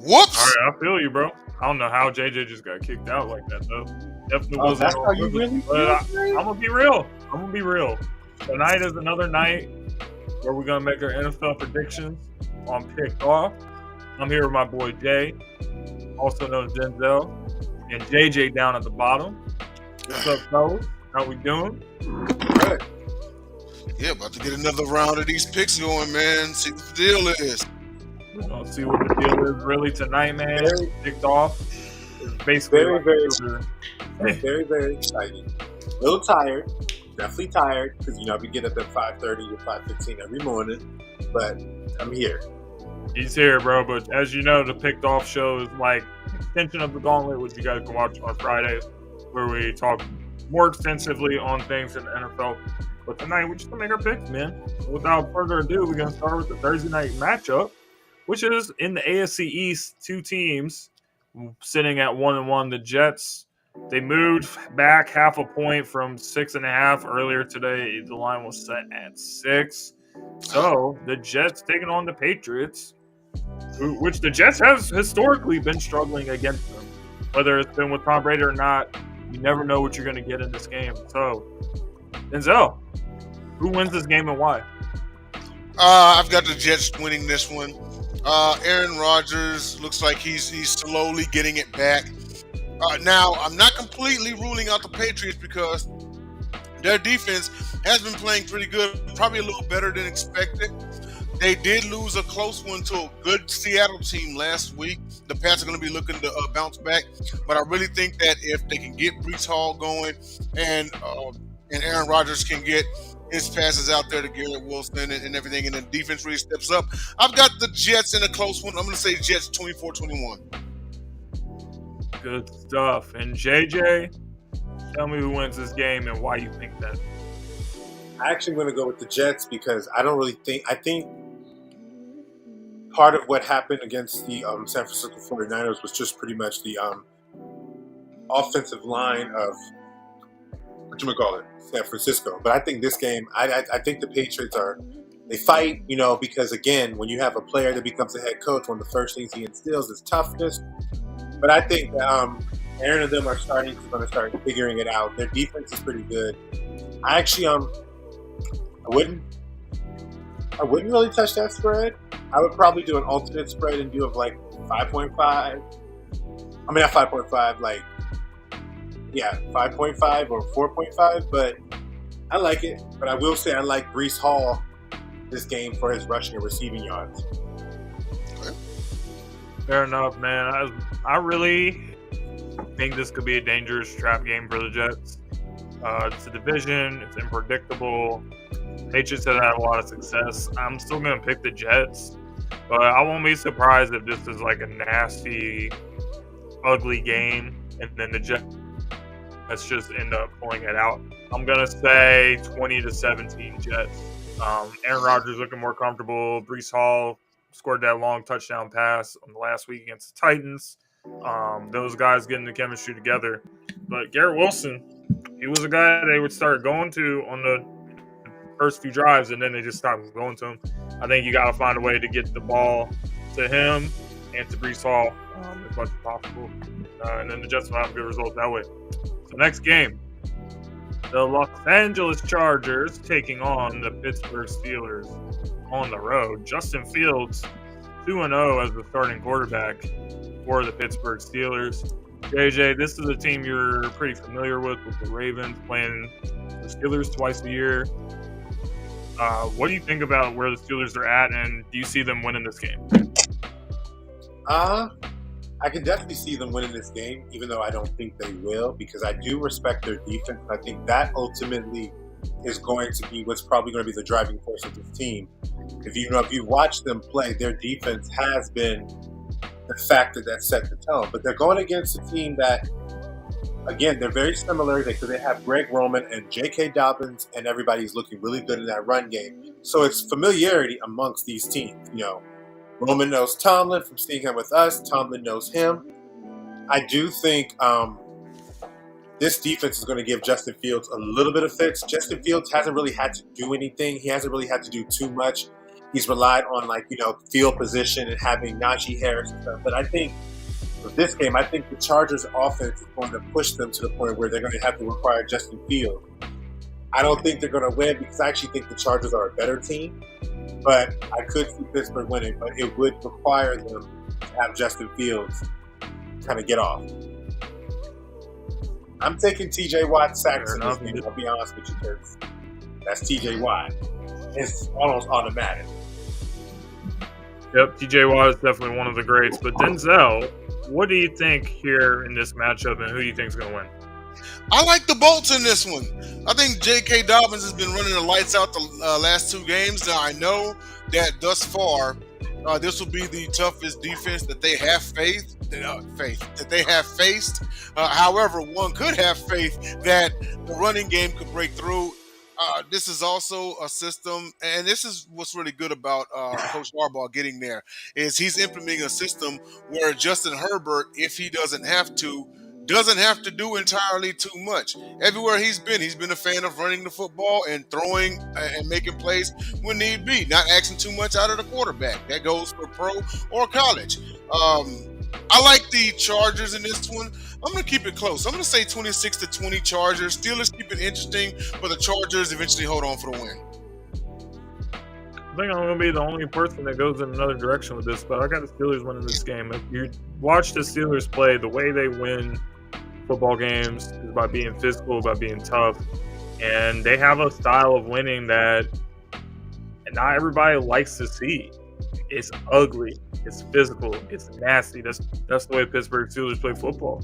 Whoops! All right, I feel you, bro. I don't know how JJ just got kicked out like that, though. Definitely wasn't. That's how you really feel? I'm gonna be real. Tonight is another night where we're gonna make our NFL predictions on Picked Off. I'm here with my boy Jay, also known as Denzel, and JJ down at the bottom. What's up, fellas? How we doing? Right. Yeah, about to get another round of these picks going, man. See what the deal is. We're gonna see what the deal is really tonight, man. Picked Off is basically very exciting. A little tired, definitely tired because we get up at 5:30 to 5:15 every morning. But I'm here. He's here, bro. But as you know, the Picked Off show is like an extension of the Gauntlet, which you guys can watch on Fridays, where we talk more extensively on things in the NFL. But tonight, we're just going to make our picks, man. So without further ado, we're going to start with the Thursday night matchup, which is in the AFC East, two teams sitting at 1-1. The Jets, they moved back half a point from 6.5 earlier today. The line was set at 6. So the Jets taking on the Patriots, which the Jets have historically been struggling against them. Whether it's been with Tom Brady or not, you never know what you're going to get in this game. So, Denzel, who wins this game and why? I've got the Jets winning this one. Aaron Rodgers looks like he's slowly getting it back. Now, I'm not completely ruling out the Patriots because their defense has been playing pretty good, probably a little better than expected. They did lose a close one to a good Seattle team last week. The Pats are going to be looking to bounce back, but I really think that if they can get Breece Hall going and Aaron Rodgers can get his passes out there to Garrett Wilson and everything, and the defense really steps up, I've got the Jets in a close one. I'm going to say Jets 24-21. Good stuff. And JJ, tell me who wins this game and why you think that. I actually going to go with the Jets because I think part of what happened against the San Francisco 49ers was just pretty much the offensive line of San Francisco. But I think this game, I think the Patriots they fight, because again, when you have a player that becomes a head coach, one of the first things he instills is toughness. But I think that Aaron and them are going to start figuring it out. Their defense is pretty good. I actually I wouldn't really touch that spread. I would probably do an alternate spread and do of like 5.5. I mean, not 5.5, 5.5 or 4.5. But I like it. But I will say I like Breece Hall this game for his rushing and receiving yards. Fair enough, man. I really think this could be a dangerous trap game for the Jets. It's a division. It's unpredictable. Patriots have had a lot of success. I'm still going to pick the Jets, but I won't be surprised if this is like a nasty, ugly game, and then the Jets just end up pulling it out. I'm going to say 20-17 Jets. Aaron Rodgers looking more comfortable. Breece Hall scored that long touchdown pass on the last week against the Titans. Those guys getting the chemistry together. But Garrett Wilson, he was a guy they would start going to on the first few drives, and then they just stopped going to him. I think you got to find a way to get the ball to him and to Breece Hall as much as possible. And then the Jets will have a good result that way. So next game, the Los Angeles Chargers taking on the Pittsburgh Steelers on the road. Justin Fields, 2-0 as the starting quarterback for the Pittsburgh Steelers. JJ, this is a team you're pretty familiar with the Ravens playing the Steelers twice a year. What do you think about where the Steelers are at, and do you see them winning this game? I can definitely see them winning this game, even though I don't think they will, because I do respect their defense. I think that ultimately is going to be what's probably going to be the driving force of this team. If you watch them play, their defense has been the factor that set the tone. But they're going against a team that, again, they're very similar because they have Greg Roman and J.K. Dobbins, and everybody's looking really good in that run game. So it's familiarity amongst these teams. Roman knows Tomlin from seeing him with us. Tomlin knows him. I do think this defense is going to give Justin Fields a little bit of fits. Justin Fields hasn't really had to do anything. He hasn't really had to do too much. he's relied on field position and having Najee Harris and stuff. But I think with this game, I think the Chargers offense is going to push them to the point where they're going to have to require Justin Fields. I don't think they're going to win because I actually think the Chargers are a better team. But I could see Pittsburgh winning, but it would require them to have Justin Fields kind of get off. I'm taking T.J. Watt sacks in this game. I'll be honest with you, because that's T.J. Watt. It's almost automatic. Yep, T.J. Watt is definitely one of the greats. But Denzel, what do you think here in this matchup, and who do you think is going to win? I like the Bolts in this one. I think J.K. Dobbins has been running the lights out the last two games. Now, I know that thus far, this will be the toughest defense that they have faced. However, one could have faith that the running game could break through. This is also a system, and this is what's really good about Coach Harbaugh getting there, is he's implementing a system where Justin Herbert, if he doesn't have to do entirely too much. Everywhere he's been a fan of running the football and throwing and making plays when need be, not asking too much out of the quarterback. That goes for pro or college. I like the Chargers in this one. I'm going to keep it close. I'm going to say 26-20 Chargers. Steelers keep it interesting, but the Chargers eventually hold on for the win. I think I'm going to be the only person that goes in another direction with this, but I got the Steelers winning this game. If you watch the Steelers play, the way they win football games is by being physical, by being tough, and they have a style of winning that not everybody likes to see. It's ugly, it's physical, it's nasty. That's the way Pittsburgh Steelers play football.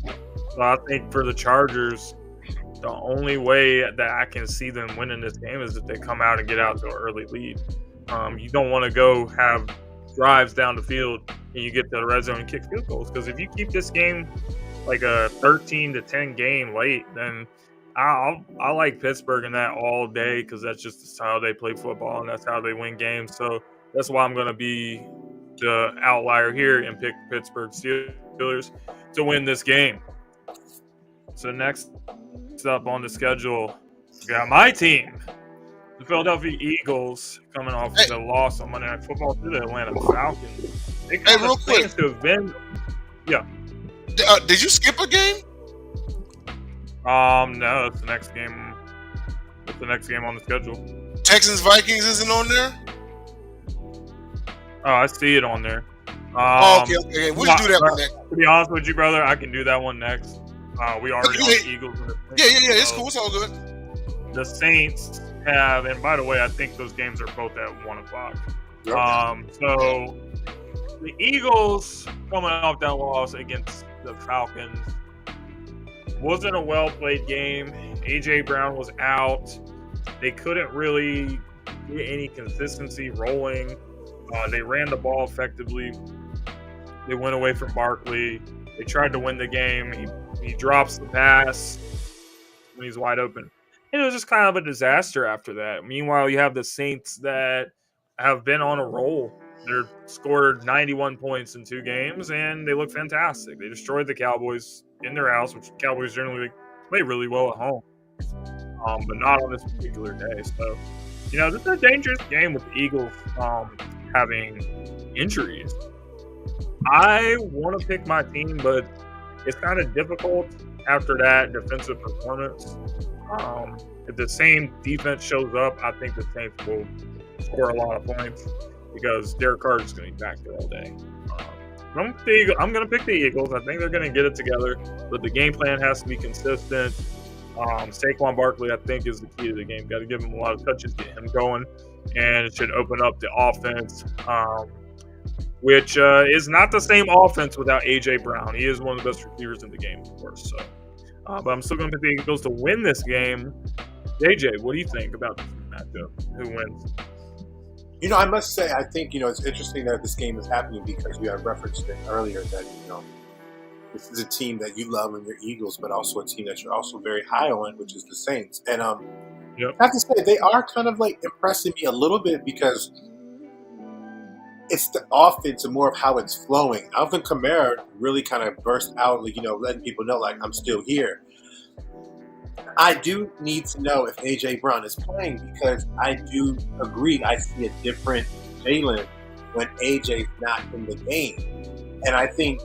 So I think for the Chargers, the only way that I can see them winning this game is if they come out and get out to an early lead. You don't want to go have drives down the field and you get to the red zone and kick field goals, because if you keep this game like a 13-10 game late, then I like Pittsburgh in that all day, because that's just how they play football and that's how they win games. So that's why I'm going to be the outlier here and pick Pittsburgh Steelers to win this game. So next up on the schedule, we got my team, the Philadelphia Eagles, coming off of a loss on Monday Night Football to the Atlanta Falcons. Hey, real quick. Yeah. Did you skip a game? No, it's the next game. It's the next game on the schedule. Texans Vikings isn't on there? Oh, I see it on there. Okay. We'll do that one next. To be honest with you, brother, I can do that one next. We already on the Eagles. Yeah. It's cool. It's all good. The Saints have, and by the way, I think those games are both at 1 o'clock. Yep. So the Eagles coming off that loss against the Falcons wasn't a well-played game. A.J. Brown was out. They couldn't really get any consistency rolling. They ran the ball effectively. They went away from Barkley. They tried to win the game. He drops the pass when he's wide open. And it was just kind of a disaster after that. Meanwhile, you have the Saints that have been on a roll. They're scored 91 points in 2 games, and they look fantastic. They destroyed the Cowboys in their house, which Cowboys generally play really well at home, but not on this particular day. So, this is a dangerous game with the Eagles having injuries. I want to pick my team, but it's kind of difficult after that defensive performance. If the same defense shows up, I think the Saints will score a lot of points, because Derek Carr is going to be back there all day. I'm going to pick the Eagles. I think they're going to get it together, but the game plan has to be consistent. Saquon Barkley, I think, is the key to the game. Got to give him a lot of touches, get him going, and it should open up the offense, which is not the same offense without A.J. Brown. He is one of the best receivers in the game, of course. So, but I'm still going to pick the Eagles to win this game. JJ, what do you think about this matchup? Who wins? I must say, I think, it's interesting that this game is happening, because you have referenced it earlier that, this is a team that you love in your Eagles, but also a team that you're also very high on, which is the Saints. And I have to say, they are kind of like impressing me a little bit, because it's the offense and more of how it's flowing. Alvin Kamara really kind of burst out, letting people know, like, I'm still here. I do need to know if A.J. Brown is playing, because I do agree I see a different Jalen when AJ's not in the game. And I think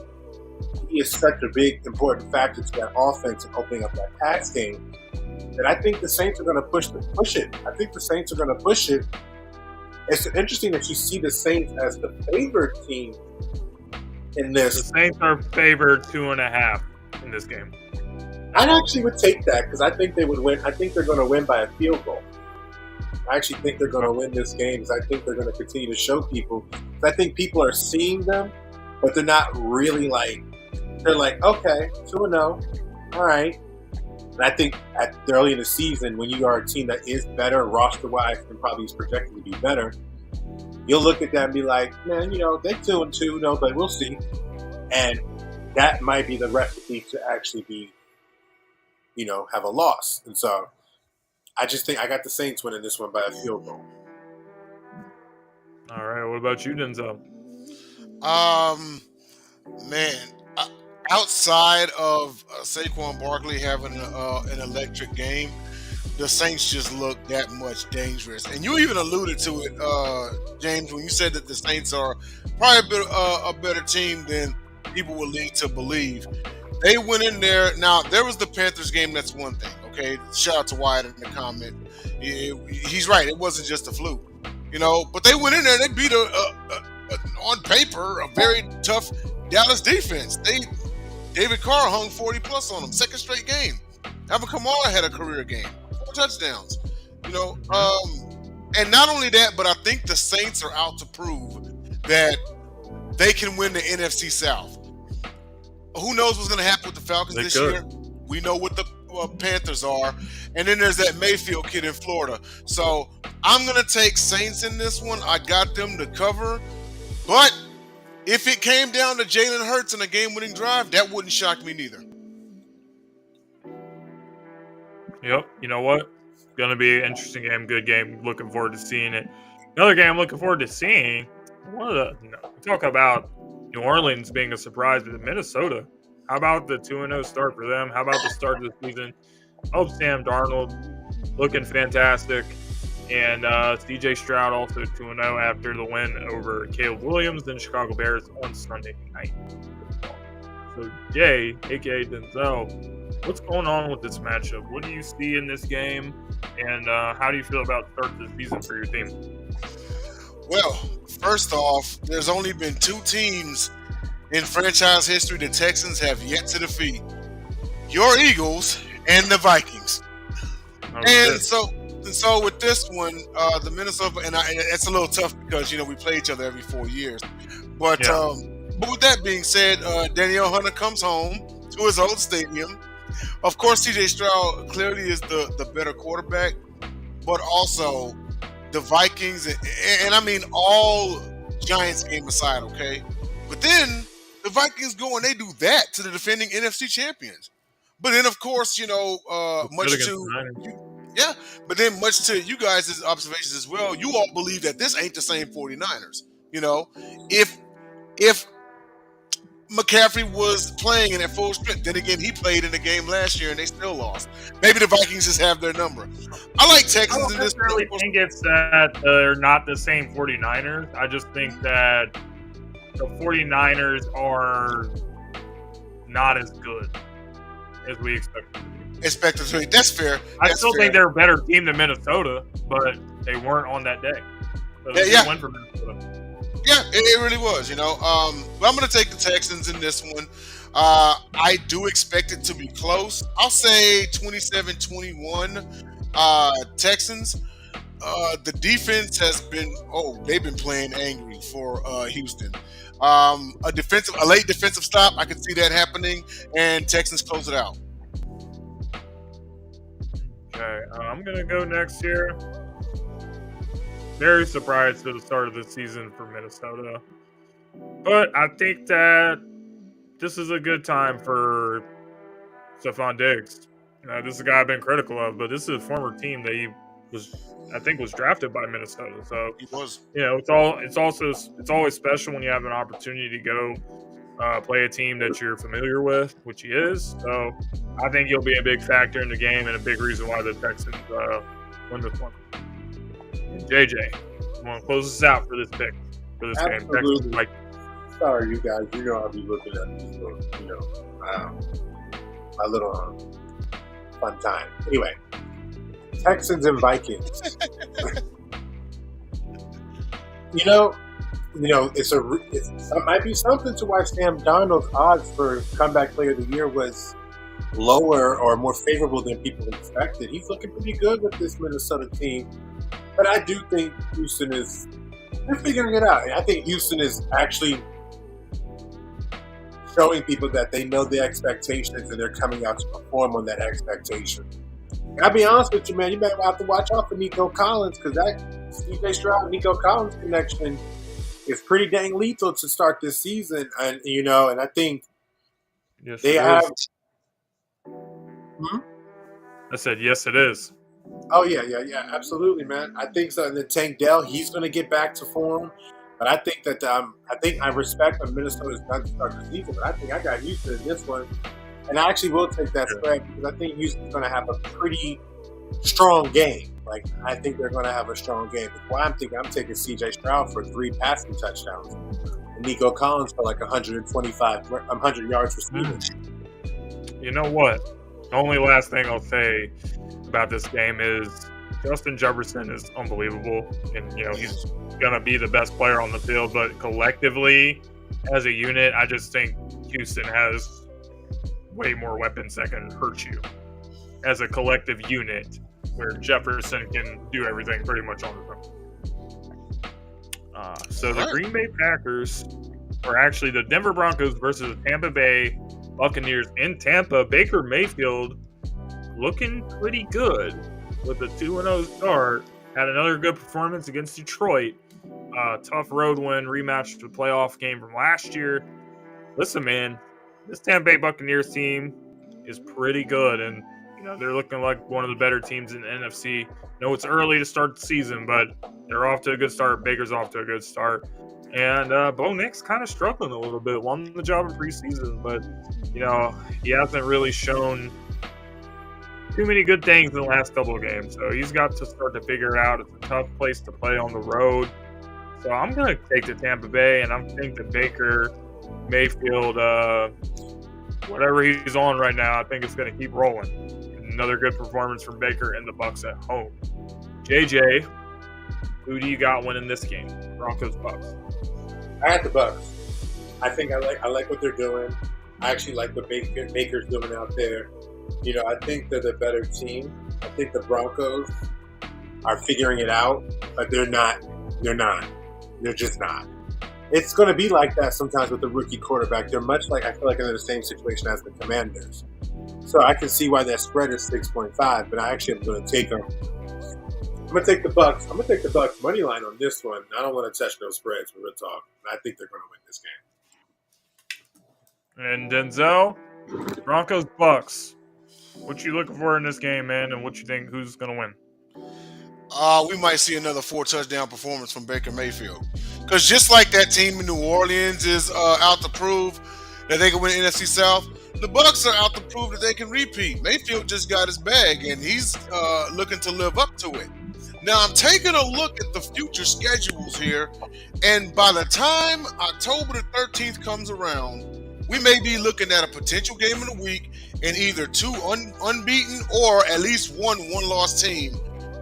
he is such a big, important factor to that offense and opening up that pass game that I think the Saints are going to push it. I think the Saints are going to push it. It's interesting that you see the Saints as the favored team in this. The Saints are favored 2.5 in this game. I actually would take that because I think they would win. I think they're going to win by a field goal. I actually think they're going to win this game because I think they're going to continue to show people. I think people are seeing them, but they're not really like, they're like, okay, 2-0, all right. And I think early in the season, when you are a team that is better roster-wise and probably is projected to be better, you'll look at that and be like, man, they're 2-2, no, but we'll see. And that might be the recipe to actually be, have a loss. And so I just think I got the Saints winning this one by a field goal. All right. What about you, Denzel? Man, outside of Saquon Barkley having an electric game, the Saints just look that much dangerous. And you even alluded to it, James, when you said that the Saints are probably a better team than people would lead to believe. They went in there. Now, there was the Panthers game. That's one thing. Okay, shout out to Wyatt in the comment. He's right. It wasn't just a fluke, But they went in there. They beat on paper a very tough Dallas defense. David Carr hung 40 plus on them. Second straight game. Alvin Kamara had a career game. 4 touchdowns. And not only that, but I think the Saints are out to prove that they can win the NFC South. Who knows what's going to happen with the Falcons this year? We know what the Panthers are. And then there's that Mayfield kid in Florida. So I'm going to take Saints in this one. I got them to cover. But if it came down to Jalen Hurts in a game-winning drive, that wouldn't shock me neither. Yep. You know what? It's going to be an interesting game, good game. Looking forward to seeing it. Another game I'm looking forward to seeing, talk about New Orleans being a surprise with Minnesota. How about the 2-0 start for them? How about the start of the season? I hope Sam Darnold looking fantastic. And CJ Stroud also 2-0 after the win over Caleb Williams and the Chicago Bears on Sunday night. So Jay, a.k.a. Denzel, what's going on with this matchup? What do you see in this game? And how do you feel about the start of the season for your team? Well, first off, there's only been 2 teams in franchise history the Texans have yet to defeat. Your Eagles and the Vikings. So with this one, the Minnesota, and it's a little tough because, we play each other every 4 years. But with that being said, Danielle Hunter comes home to his old stadium. Of course, CJ Stroud clearly is the better quarterback, but also the Vikings, and I mean all Giants game aside, okay? But then the Vikings go and they do that to the defending NFC champions. But then, of course, much to you guys' observations as well, you all believe that this ain't the same 49ers. If McCaffrey was playing in at full strength, then again, he played in the game last year and they still lost. Maybe the Vikings just have their number. I like Texans in this. I don't really think it's that they're not the same 49ers. I just think that the 49ers are not as good as we expected them to be. That's fair. I still think they're a better team than Minnesota, but they weren't on that day. So they win for Minnesota. Yeah, it really was, But I'm going to take the Texans in this one. I do expect it to be close. I'll say 27-21 Texans. The defense has been, they've been playing angry for Houston. A late defensive stop, I can see that happening, and Texans close it out. Okay, I'm going to go next here. Very surprised to the start of the season for Minnesota. But I think that this is a good time for Stephon Diggs. This is a guy I've been critical of, but this is a former team that he was drafted by Minnesota. So he was. It's always special when you have an opportunity to go play a team that you're familiar with, which he is. So I think he'll be a big factor in the game and a big reason why the Texans win this one. JJ, Come on, close us out for this pick for this game. Absolutely. Like, Sorry, you guys. You know I'll be looking at this for, my little fun time. Anyway, Texans and Vikings. It might be something to why Sam Darnold's odds for comeback player of the year was lower or more favorable than people expected. He's looking pretty good with this Minnesota team, but I do think they're figuring it out. I think Houston is actually showing people that they know the expectations and they're coming out to perform on that expectation. And I'll be honest with you, man, you better have to watch out for Nico Collins, because that CJ Stroud Nico Collins connection is pretty dang lethal to start this season. And I think they have. I said, yes, it is. Oh yeah, absolutely, man. I think so. And then Tank Dell, he's going to get back to form. But I think that I respect when Minnesota's done to start the season. But I think I got Houston in this one, and I actually will take that spread because I think Houston's going to have a pretty strong game. Like, I think they're going to have a strong game. That's why I'm taking C.J. Stroud for 3 passing touchdowns, and Nico Collins for like 100 yards receiving. You know what? The only last thing I'll say about this game is Justin Jefferson is unbelievable, and he's gonna be the best player on the field. But collectively, as a unit, I just think Houston has way more weapons that can hurt you as a collective unit, where Jefferson can do everything pretty much on his own. So the Green Bay Packers are actually the Denver Broncos versus the Tampa Bay Buccaneers in Tampa. Baker Mayfield looking pretty good with a 2-0 start. Had another good performance against Detroit. Tough road win, rematch the playoff game from last year. Listen, man, this Tampa Bay Buccaneers team is pretty good, and they're looking like one of the better teams in the NFC. No, it's early to start the season, but they're off to a good start. Baker's off to a good start. And Bo Nix kind of struggling a little bit. Won the job in preseason, but, he hasn't really shown too many good things in the last couple of games. So he's got to start to figure it out. It's a tough place to play on the road. So I'm going to take the Tampa Bay, and I think that Baker Mayfield, whatever he's on right now, I think it's going to keep rolling. Another good performance from Baker and the Bucs at home. JJ, who do you got winning this game? Broncos, Bucs. I got the Bucs. I think I like what they're doing. I actually like what Baker's doing out there. I think they're the better team. I think the Broncos are figuring it out, but they're not. They're just not. It's going to be like that sometimes with the rookie quarterback. They're much like, I feel like they're in the same situation as the Commanders. So I can see why that spread is 6.5, but I actually am going to take them. I'm going to take the Bucs. I'm going to take the Bucs money line on this one. I don't want to touch no spreads for real talk. I think they're going to win this game. And Denzel, Broncos, Bucs. What you looking for in this game, man, and what you think who's going to win? We might see another 4-touchdown performance from Baker Mayfield. Because just like that team in New Orleans is out to prove that they can win the NFC South, the Bucs are out to prove that they can repeat. Mayfield just got his bag, and he's looking to live up to it. Now, I'm taking a look at the future schedules here, and by the time October the 13th comes around, we may be looking at a potential game of the week in either 2 unbeaten or at least one-loss team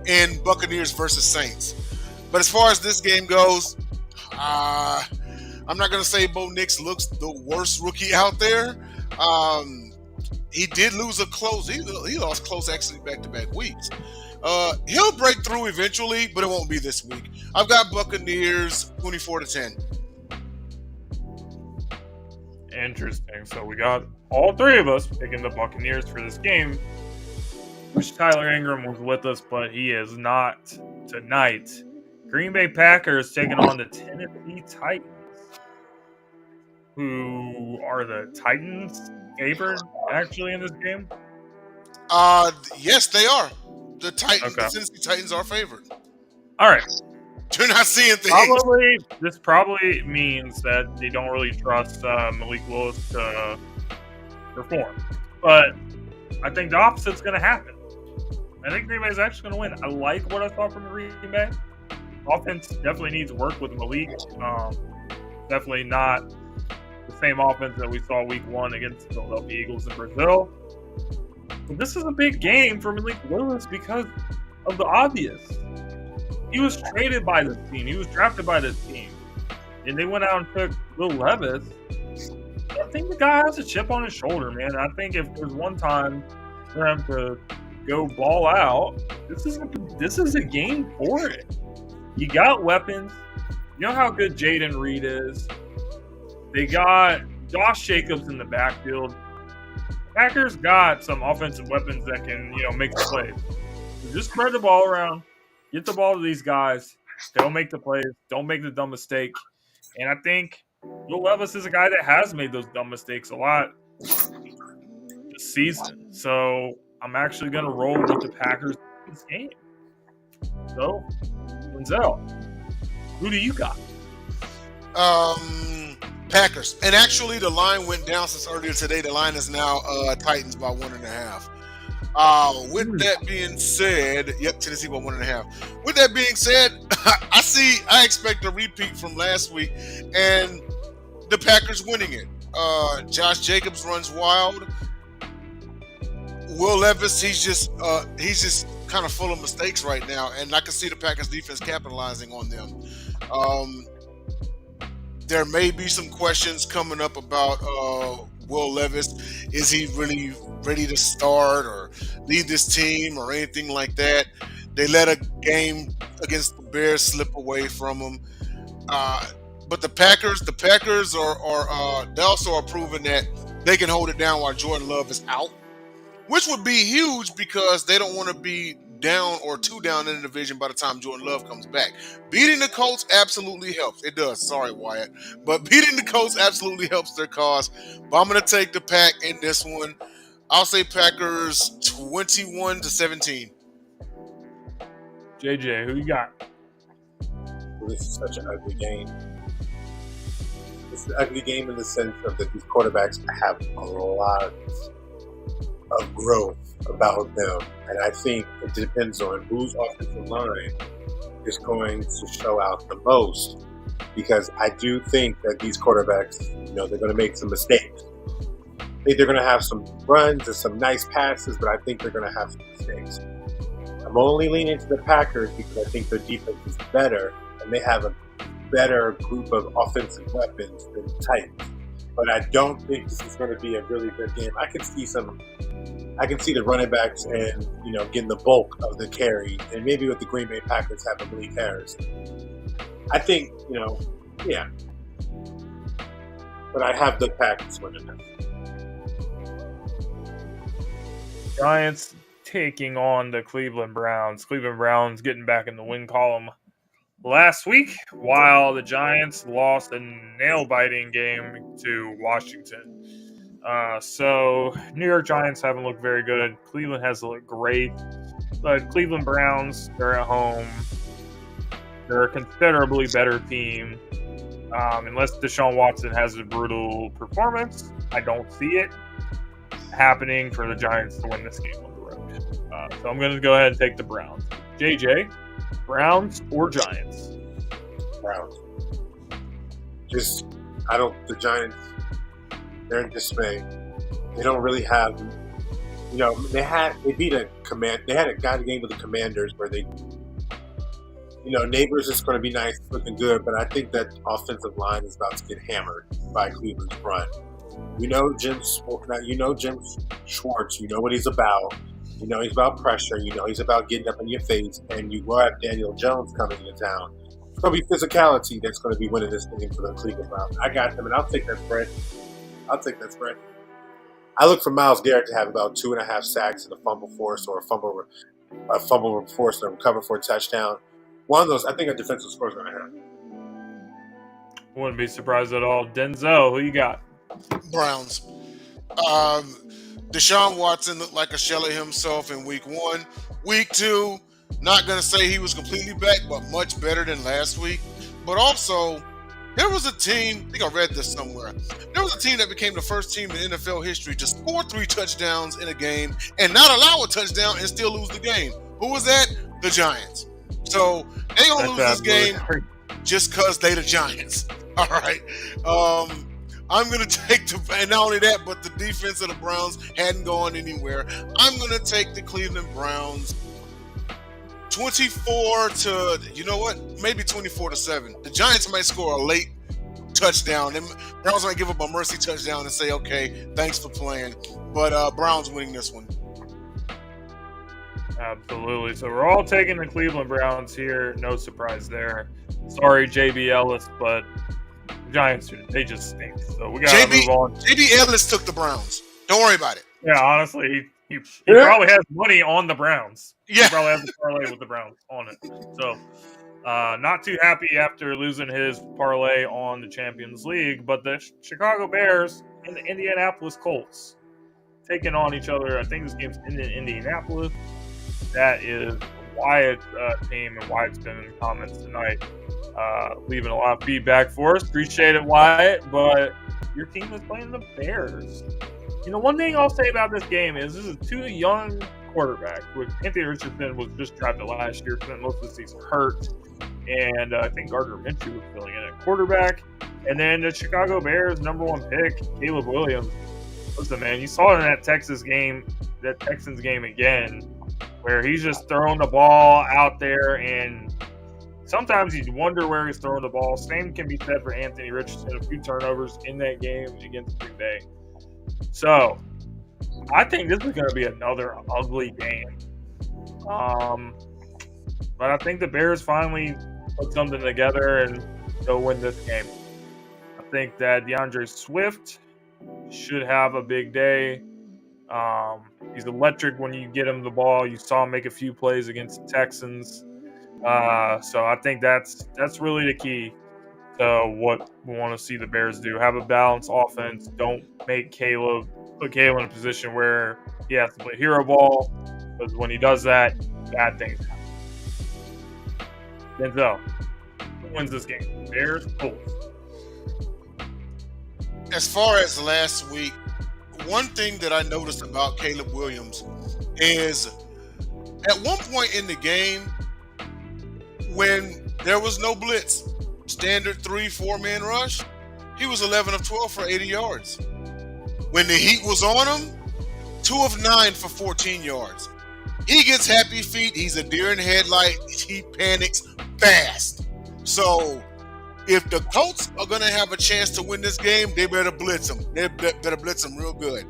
in Buccaneers versus Saints. But as far as this game goes, I'm not going to say Bo Nix looks the worst rookie out there. He did lose a close. He lost close actually back-to-back weeks. He'll break through eventually, but it won't be this week. I've got Buccaneers 24-10. Interesting. So we got all 3 of us picking the Buccaneers for this game. Wish Tyler Ingram was with us, but he is not tonight. Green Bay Packers taking on the Tennessee Titans. Who are the Titans favored actually in this game? Yes, they are. The Tennessee Titans are favored. All right. You're not seeing things. This probably means that they don't really trust Malik Willis to perform. But I think the opposite's going to happen. I think Green Bay is actually going to win. I like what I saw from Green Bay. offense definitely needs work with Malik. Definitely not the same offense that we saw week 1 against the Philadelphia Eagles in Brazil. But this is a big game for Malik Willis because of the obvious. He was traded by this team. He was drafted by this team. And they went out and took Will Levis. I think the guy has a chip on his shoulder, man. I think if there's one time for him to go ball out, this is a game for it. You got weapons. You know how good Jaden Reed is. They got Josh Jacobs in the backfield. Packers got some offensive weapons that can, make the plays. So just spread the ball around. Get the ball to these guys. They'll make the plays. Don't make the dumb mistake. And I think Will Levis is a guy that has made those dumb mistakes a lot this season. So I'm actually going to roll with the Packers in this game. So, Denzel, who do you got? Packers. And actually, the line went down since earlier today. The line is now Titans by 1.5. With that being said, Tennessee by 1.5. With that being said, I expect a repeat from last week, and the Packers winning it. Josh Jacobs runs wild. Will Levis, he's just kind of full of mistakes right now, and I can see the Packers defense capitalizing on them. There may be some questions coming up about Will Levis. Is he really ready to start or lead this team or anything like that? They let a game against the Bears slip away from them. But the Packers are they also are proving that they can hold it down while Jordan Love is out, which would be huge because they don't want to be down or 2 down in the division by the time Jordan Love comes back. Beating the Colts absolutely helps. It does. Sorry, Wyatt. But beating the Colts absolutely helps their cause. But I'm going to take the Pack in this one. I'll say Packers 21-17. JJ, who you got? This is such an ugly game. It's an ugly game in the sense of that these quarterbacks have a lot of growth about them, and I think it depends on whose offensive line is going to show out the most, because I do think that these quarterbacks, they're going to make some mistakes. I think they're going to have some runs and some nice passes, but I think they're going to have some mistakes. I'm only leaning to the Packers because I think their defense is better, and they have a better group of offensive weapons than the Titans. But I don't think this is going to be a really good game. I can see the running backs and getting the bulk of the carry, and maybe with the Green Bay Packers having Malik Harris. I think yeah. But I have the Packers winning this. Giants taking on the Cleveland Browns. Cleveland Browns getting back in the win column last week, while the Giants lost a nail-biting game to Washington. So New York Giants haven't looked very good. Cleveland has looked great. But Cleveland Browns, they're at home. They're a considerably better team. Unless Deshaun Watson has a brutal performance, I don't see it happening for the Giants to win this game on the road. So I'm going to go ahead and take the Browns. JJ, Browns or Giants? Browns. The Giants, they're in dismay. They don't really have, they beat they had a guy game with the Commanders where they, Neighbors is going to be nice, looking good, but I think that offensive line is about to get hammered by Cleveland's run. Jim Schwartz, what he's about. He's about pressure. He's about getting up in your face, and you will have Daniel Jones coming into town. It's going to be physicality that's going to be winning this game for the Cleveland Browns. I got them, and I'll take that spread. I look for Myles Garrett to have about 2.5 sacks and a fumble force, or a fumble force and a recover for a touchdown. One of those, I think a defensive score is going to happen. Wouldn't be surprised at all. Denzel, who you got? Browns. Deshaun Watson looked like a shell of himself in week 1. Week 2, not going to say he was completely back, but much better than last week. But also, there was a team, I think I read this somewhere. There was a team that became the first team in NFL history to score 3 touchdowns in a game and not allow a touchdown and still lose the game. Who was that? The Giants. So they gonna lose this absolutely game crazy. just because they the Giants. All right. I'm going to take and not only that, but the defense of the Browns hadn't gone anywhere. I'm going to take the Cleveland Browns 24 to, you know what? Maybe 24-7. The Giants might score a late touchdown. And Browns might give up a mercy touchdown and say, okay, thanks for playing. But Browns winning this one. Absolutely. So we're all taking the Cleveland Browns here. No surprise there. Sorry, JB Ellis, but the Giants, they just stink. So we got to move on. JB Ellis took the Browns. Don't worry about it. Yeah, honestly, he probably has money on the Browns. Yeah. He probably has a parlay with the Browns on it. So not too happy after losing his parlay on the Champions League. But the Chicago Bears and the Indianapolis Colts taking on each other. I think this game's in Indianapolis. That is Wyatt's team, and Wyatt's been in the comments tonight, leaving a lot of feedback for us. Appreciate it, Wyatt, but your team is playing the Bears. You know, one thing I'll say about this game is this is two young quarterbacks. With Anthony Richardson was just drafted last year, spent most of the season hurt, and I think Gardner Minshew was filling in at quarterback. And then the Chicago Bears' #1 pick, Caleb Williams. Listen, man, you saw it in that Texans game again, where he's just throwing the ball out there, and sometimes you wonder where he's throwing the ball. Same can be said for Anthony Richardson. A few turnovers in that game against Green Bay. So, I think this is going to be another ugly game. But I think the Bears finally put something together and they'll win this game. I think that DeAndre Swift should have a big day. He's electric when you get him the ball. You saw him make a few plays against the Texans. So I think that's really the key to what we want to see the Bears do. Have a balanced offense. Don't make put Caleb in a position where he has to play hero ball, because when he does that, bad things happen. Denzel, who wins this game? Bears, Colts. As far as last week, one thing that I noticed about Caleb Williams is at one point in the game when there was no blitz, standard 3-4 man rush, he was 11 of 12 for 80 yards. When the heat was on him, 2 of 9 for 14 yards. He gets happy feet. He's a deer in headlight. He panics fast. So if the Colts are going to have a chance to win this game, they better blitz him. They better blitz him real good.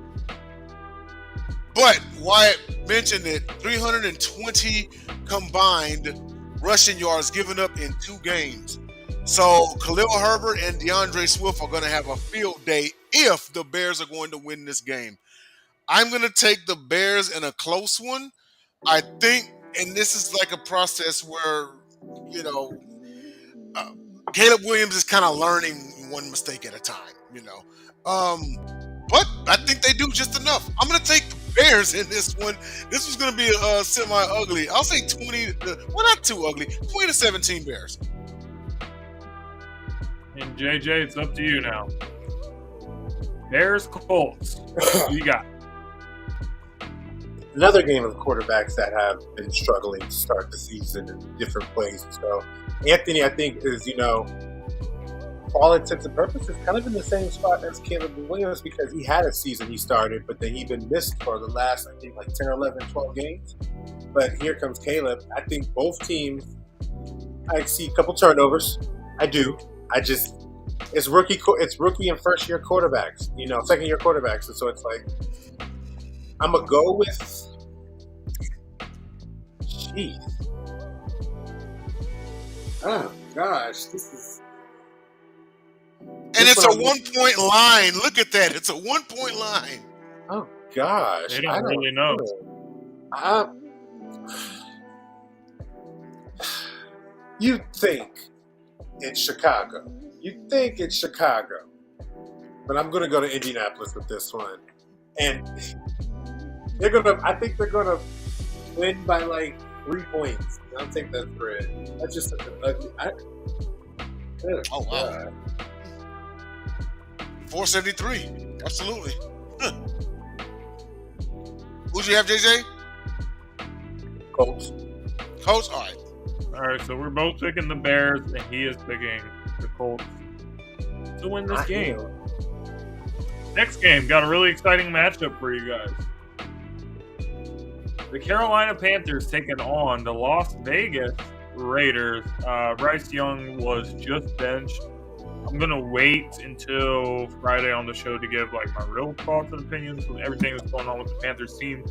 But Wyatt mentioned it, 320 combined rushing yards given up in 2 games. So Khalil Herbert and DeAndre Swift are going to have a field day if the Bears are going to win this game. I'm going to take the Bears in a close one. I think, and this is like a process where, Caleb Williams is kind of learning one mistake at a time, But I think they do just enough. I'm going to take the Bears in this one. This was going to be a semi-ugly. I'll say 20, not too ugly, 20-17 Bears. And JJ, it's up to you now. Bears, Colts. Who you got? Another game of quarterbacks that have been struggling to start the season in different places. So Anthony, I think, is, for all intents and purposes, kind of in the same spot as Caleb Williams, because he had a season he started, but then he'd been missed for the last, I think, like 10 or 11, 12 games. But here comes Caleb. I think both teams, I see a couple turnovers. I do. It's rookie and first year quarterbacks, second year quarterbacks. And so it's like, I'm going to go with, oh gosh, this is. And it's a 1-point line. Look at that. It's a 1-point line. Oh gosh. They don't really know. You think it's Chicago. But I'm going to go to Indianapolis with this one. And I think they're going to win by like 3 points. I don't think that's great. That's just such an ugly. Oh, wow. 473. Absolutely. Who'd you have, JJ? Colts. All right. All right, so we're both picking the Bears, and he is picking the Colts to win this game. Next game, got a really exciting matchup for you guys. The Carolina Panthers taking on the Las Vegas Raiders. Bryce Young was just benched. I'm going to wait until Friday on the show to give like my real thoughts and opinions on everything that's going on with the Panthers team.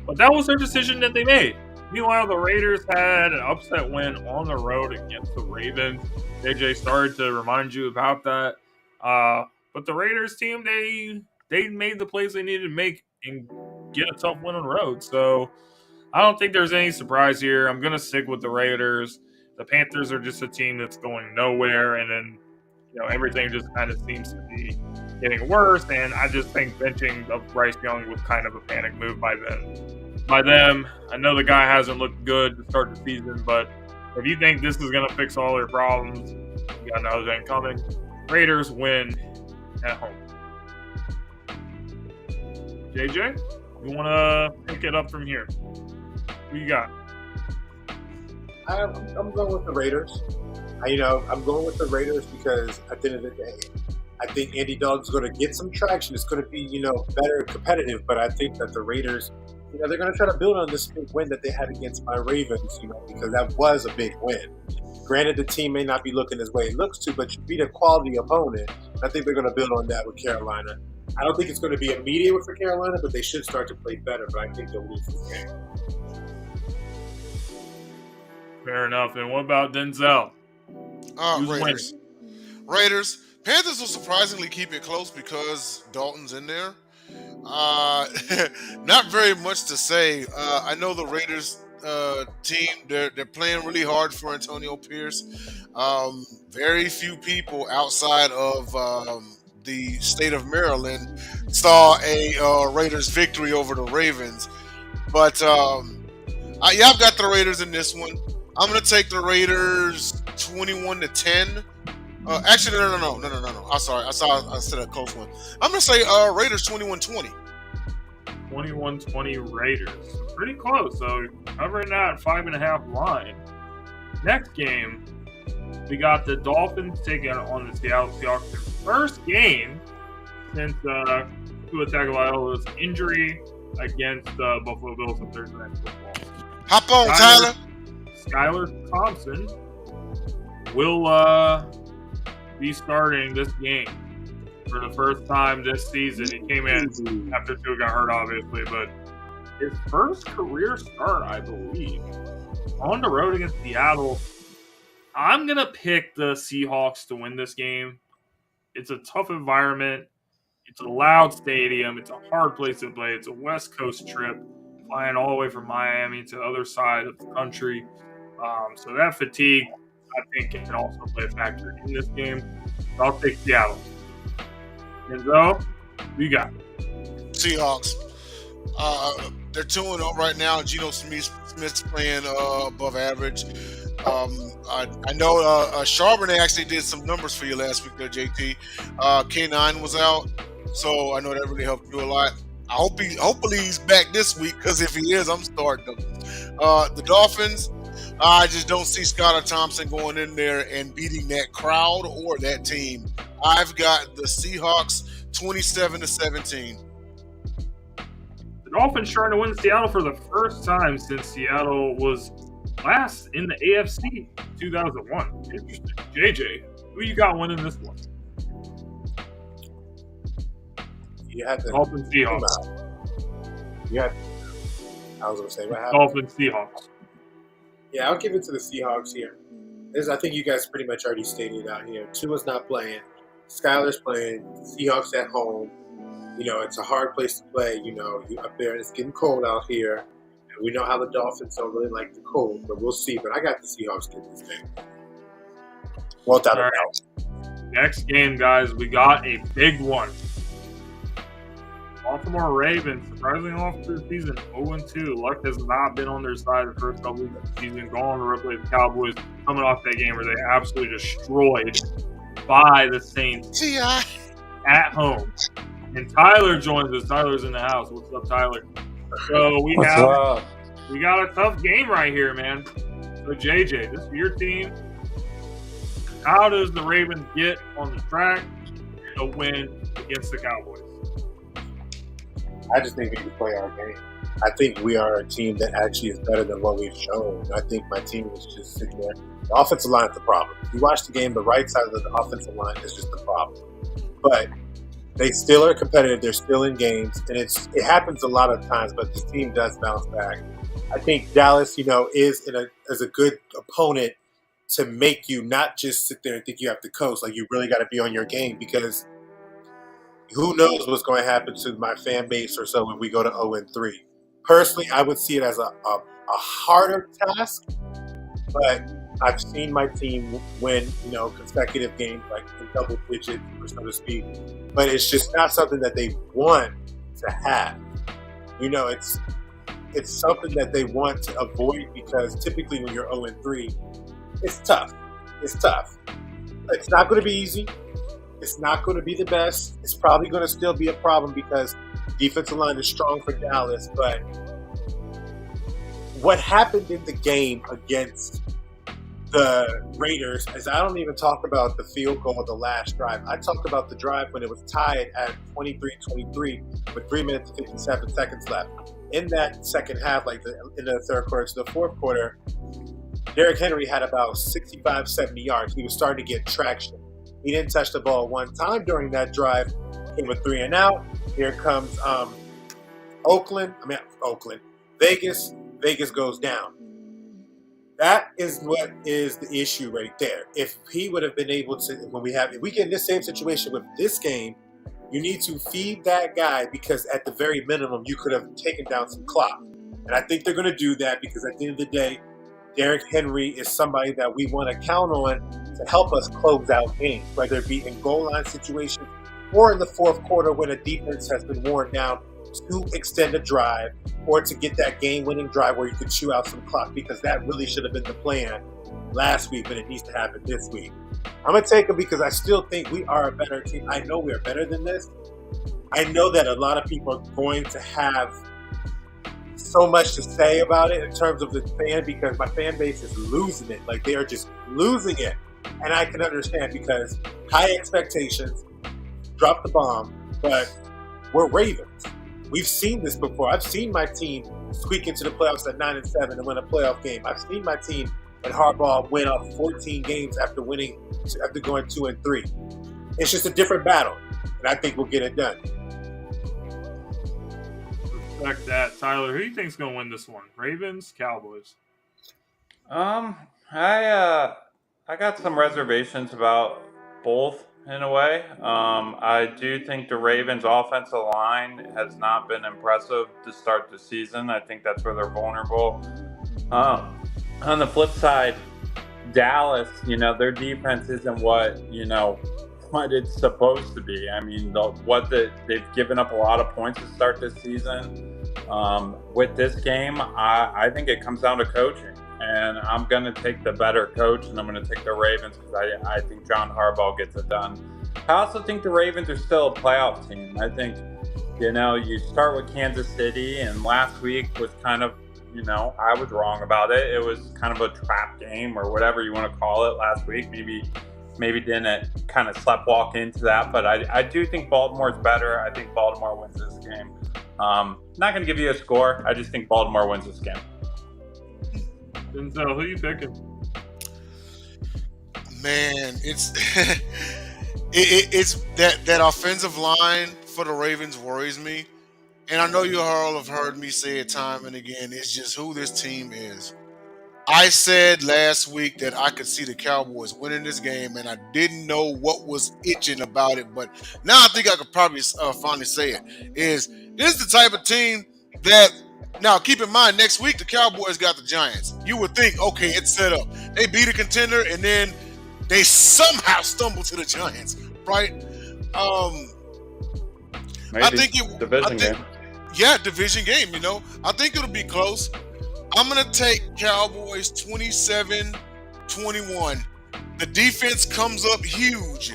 But that was their decision that they made. Meanwhile, the Raiders had an upset win on the road against the Ravens. AJ started to remind you about that. But the Raiders team, they made the plays they needed to make and get a tough win on the road. So I don't think there's any surprise here. I'm going to stick with the Raiders. The Panthers are just a team that's going nowhere, and then everything just kind of seems to be getting worse. And I just think benching of Bryce Young was kind of a panic move by them. I know the guy hasn't looked good to start the season, but if you think this is going to fix all their problems, you got another thing coming. Raiders win at home. JJ, you want to pick it up from here? Who you got? I'm going with the Raiders. I'm going with the Raiders because at the end of the day, I think Andy Dalton's going to get some traction. It's going to be, better and competitive. But I think that the Raiders, they're going to try to build on this big win that they had against my Ravens, because that was a big win. Granted, the team may not be looking as way it looks to, but you beat a quality opponent. I think they're going to build on that with Carolina. I don't think it's going to be immediate for Carolina, but they should start to play better. But I think they'll lose this game. Fair enough. And what about Denzel? Raiders. Panthers will surprisingly keep it close because Dalton's in there. Not very much to say. I know the Raiders team, they're playing really hard for Antonio Pierce. Very few people outside of the state of Maryland saw a Raiders victory over the Ravens. But I've got the Raiders in this one. I'm going to take the Raiders 21-10. Actually, no. I'm sorry. I said a close one. I'm going to say Raiders 21-20. 21-20 Raiders. Pretty close. So covering that 5.5 line. Next game, we got the Dolphins taking on the Seattle Seahawks. Their first game since Tua Tagovailoa's injury against Buffalo Bills on Thursday Night Football. Hop on, Tyler. Skylar Thompson will be starting this game for the first time this season. He came in after Tua got hurt, obviously, but his first career start, I believe, on the road against Seattle. I'm going to pick the Seahawks to win this game. It's a tough environment. It's a loud stadium. It's a hard place to play. It's a West Coast trip, flying all the way from Miami to the other side of the country. So that fatigue, I think, can also play a factor in this game. So I'll take Seattle. Denzel, who you got? Seahawks. They're 2-0 right now. Geno Smith's playing above average. I know Charbonnet actually did some numbers for you last week there, JT. K9 was out, so I know that really helped you a lot. Hopefully he's back this week, because if he is, I'm starting him. The Dolphins, I just don't see Skylar Thompson going in there and beating that crowd or that team. I've got the Seahawks 27-17. The Dolphins trying to win Seattle for the first time since Seattle was last in the AFC 2001. Interesting. JJ, who you got winning this one? You had the Dolphins Seahawks. I was going to say, what happened? Dolphins Seahawks. Yeah, I'll give it to the Seahawks here. I think you guys pretty much already stated out here. Tua's not playing. Skylar's playing. Seahawks at home. It's a hard place to play. You up there, and it's getting cold out here. And we know how the Dolphins don't really like the cold, but we'll see. But I got the Seahawks getting this game. Without a doubt. Next game, guys, we got a big one. Baltimore Ravens, surprisingly off to the season 0-2. Luck has not been on their side the first couple weeks of the season. Going on the road play the Cowboys, coming off that game where they absolutely destroyed by the Saints at home. And Tyler joins us. Tyler's in the house. What's up, Tyler? So we got a tough game right here, man. So JJ, this is your team. How does the Ravens get on the track to win against the Cowboys? I just think we can play our game. I think we are a team that actually is better than what we've shown. I think my team is just sitting there. The offensive line is the problem. If you watch the game, the right side of the offensive line is just the problem. But they still are competitive. They're still in games, and it happens a lot of times. But this team does bounce back. I think Dallas, is a good opponent to make you not just sit there and think you have to coast. Like, you really got to be on your game, because who knows what's going to happen to my fan base or so when we go to 0-3. Personally, I would see it as a harder task, but I've seen my team win, consecutive games, like in double digits, so to speak. But it's just not something that they want to have. It's something that they want to avoid, because typically when you're 0-3, it's tough. It's tough. It's not going to be easy. It's not going to be the best. It's probably going to still be a problem because defensive line is strong for Dallas. But what happened in the game against the Raiders is, I don't even talk about the field goal of the last drive. I talked about the drive when it was tied at 23-23 with 3 minutes and 57 seconds left. In that second half, in the third quarter to the fourth quarter, Derrick Henry had about 65, 70 yards. He was starting to get traction. He didn't touch the ball one time during that drive. Came with 3 and out. Here comes Vegas. Vegas goes down. That is what is the issue right there. If he would have been able to, if we get in this same situation with this game, you need to feed that guy, because at the very minimum, you could have taken down some clock. And I think they're going to do that, because at the end of the day, Derrick Henry is somebody that we want to count on to help us close out games, whether it be in goal line situations or in the fourth quarter when a defense has been worn down, to extend a drive or to get that game-winning drive where you could chew out some clock, because that really should have been the plan last week, but it needs to happen this week. I'm going to take them because I still think we are a better team. I know we are better than this. I know that a lot of people are going to have so much to say about it in terms of the fan, because my fan base is losing it. Like, they are just losing it. And I can understand, because high expectations, drop the bomb, but we're Ravens. We've seen this before. I've seen my team squeak into the playoffs at 9-7 and win a playoff game. I've seen my team and Harbaugh win off 14 games after going 2-3. It's just a different battle, and I think we'll get it done. Respect that. Tyler, who do you think's gonna win this one? Ravens, Cowboys? I got some reservations about both in a way. I do think the Ravens' offensive line has not been impressive to start the season. I think that's where they're vulnerable. On the flip side, Dallas, their defense isn't what it's supposed to be. I mean, they've given up a lot of points to start this season. With this game, I think it comes down to coaching. And I'm going to take the better coach, and I'm going to take the Ravens, because I think John Harbaugh gets it done. I also think the Ravens are still a playoff team. I think, you start with Kansas City, and last week was kind of, I was wrong about it. It was kind of a trap game, or whatever you want to call it, last week. Maybe didn't kind of sleptwalk into that, but I do think Baltimore's better. I think Baltimore wins this game. Not going to give you a score. I just think Baltimore wins this game. Denzel, who you picking? Man, it's it's that offensive line for the Ravens worries me. And I know you all have heard me say it time and again. It's just who this team is. I said last week that I could see the Cowboys winning this game, and I didn't know what was itching about it. But now I think I could probably finally say it. This is the type of team that, now keep in mind, next week the Cowboys got the Giants. You would think, okay, it's set up. They beat a contender, and then they somehow stumble to the Giants, right? Maybe. I think it division game. Yeah, division game. I think it'll be close. I'm gonna take Cowboys 27-21. The defense comes up huge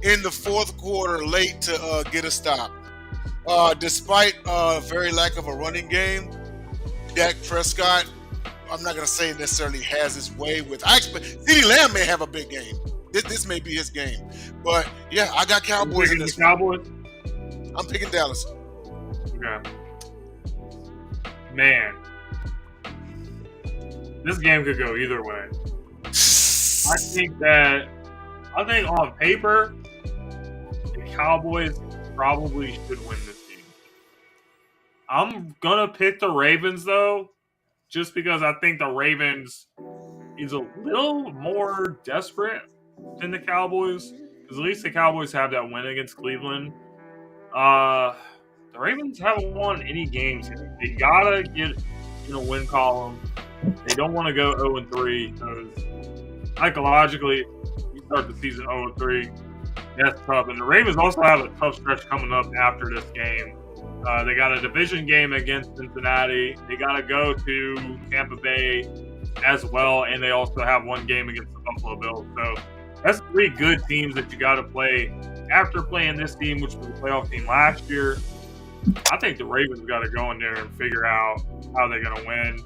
in the fourth quarter, late to get a stop. Despite very lack of a running game, Dak Prescott I'm not going to say necessarily has his way with. I expect CeeDee Lamb may have a big game. This may be his game. But yeah, I got Cowboys in the this. Cowboys? I'm picking Dallas. Okay. Man, this game could go either way. I think on paper, the Cowboys probably should win this game. I'm gonna pick the Ravens though, just because I think the Ravens is a little more desperate than the Cowboys. Because at least the Cowboys have that win against Cleveland. The Ravens haven't won any games here. They gotta get in a win column. They don't want to go 0-3 because psychologically, you start the season 0-3. That's tough. And the Ravens also have a tough stretch coming up after this game. They got a division game against Cincinnati. They got to go to Tampa Bay as well, and they also have one game against the Buffalo Bills. So that's 3 good teams that you got to play after playing this team, which was a playoff team last year. I think the Ravens got to go in there and figure out how they're going to win.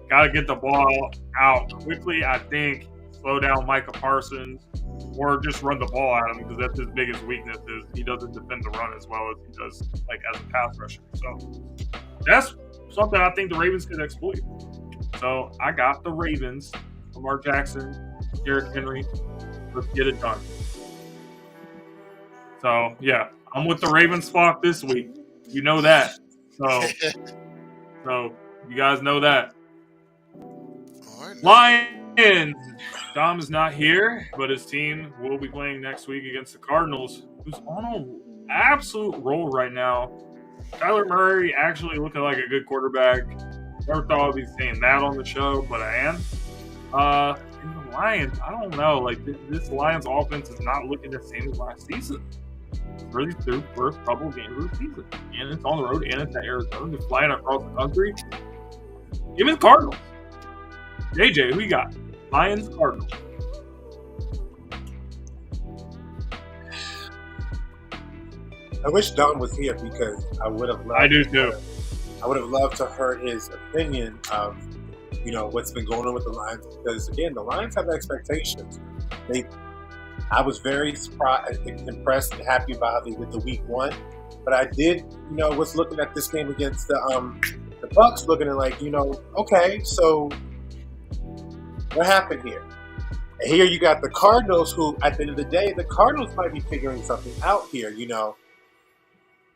Got to get the ball out quickly, I think. Slow down Micah Parsons, or just run the ball at him because that's his biggest weakness is he doesn't defend the run as well as he does like as a pass rusher. So that's something I think the Ravens could exploit. So I got the Ravens, Lamar Jackson, Derrick Henry. Let's get it done. So yeah, I'm with the Ravens flock this week. You know that. So you guys know that. All right, Lions. Dom is not here, but his team will be playing next week against the Cardinals, who's on an absolute roll right now. Kyler Murray actually looking like a good quarterback. Never thought I'd be saying that on the show, but I am. And the Lions, I don't know. Like this Lions offense is not looking the same as last season. Really through first couple games of the season, and it's on the road, and it's at Arizona. It's flying across the country. Give me the Cardinals. JJ, who you got? Lions, Cardinals. I wish Don was here because I would have loved. I do too. I would have loved to hear his opinion of, what's been going on with the Lions. Because again, the Lions have expectations. I was very surprised, impressed, and happy about how they did the week 1. But I did, was looking at this game against the Bucks, looking at like, okay, so what happened here? And here you got the Cardinals, who at the end of the day, the Cardinals might be figuring something out here.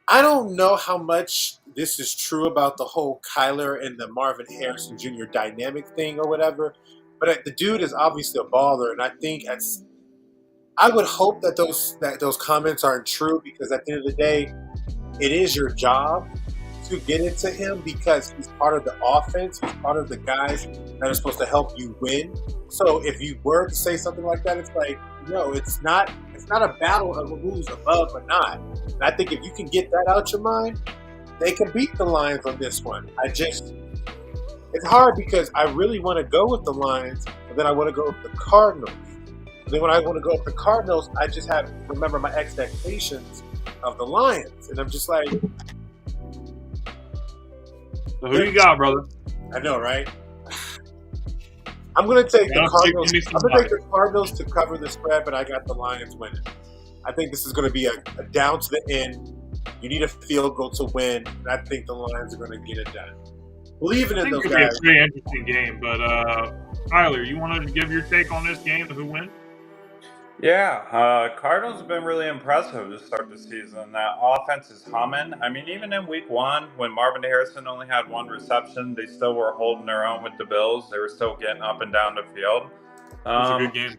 I don't know how much this is true about the whole Kyler and the Marvin Harrison Jr. dynamic thing or whatever, but the dude is obviously a baller, and I think I would hope that those comments aren't true, because at the end of the day, it is your job to get into him because he's part of the offense. He's part of the guys that are supposed to help you win. So if you were to say something like that, it's like, no, it's not a battle of who's above or not. And I think if you can get that out your mind, they can beat the Lions on this one. It's hard because I really want to go with the Lions, but then I want to go with the Cardinals. And then when I want to go with the Cardinals, I just have to remember my expectations of the Lions. And I'm just like, so who you got, brother? I know, right? I'm going to take the Cardinals. I'm going to take the Cardinals to cover the spread, but I got the Lions winning. I think this is going to be a down to the end. You need a field goal to win, and I think the Lions are going to get it done. Believing in those guys. It's a pretty interesting game, but Tyler, you want to give your take on this game? Who wins? Yeah, Cardinals have been really impressive to start the season. That offense is humming. I mean, even in week 1, when Marvin Harrison only had 1 reception, they still were holding their own with the Bills. They were still getting up and down the field. It was a good game.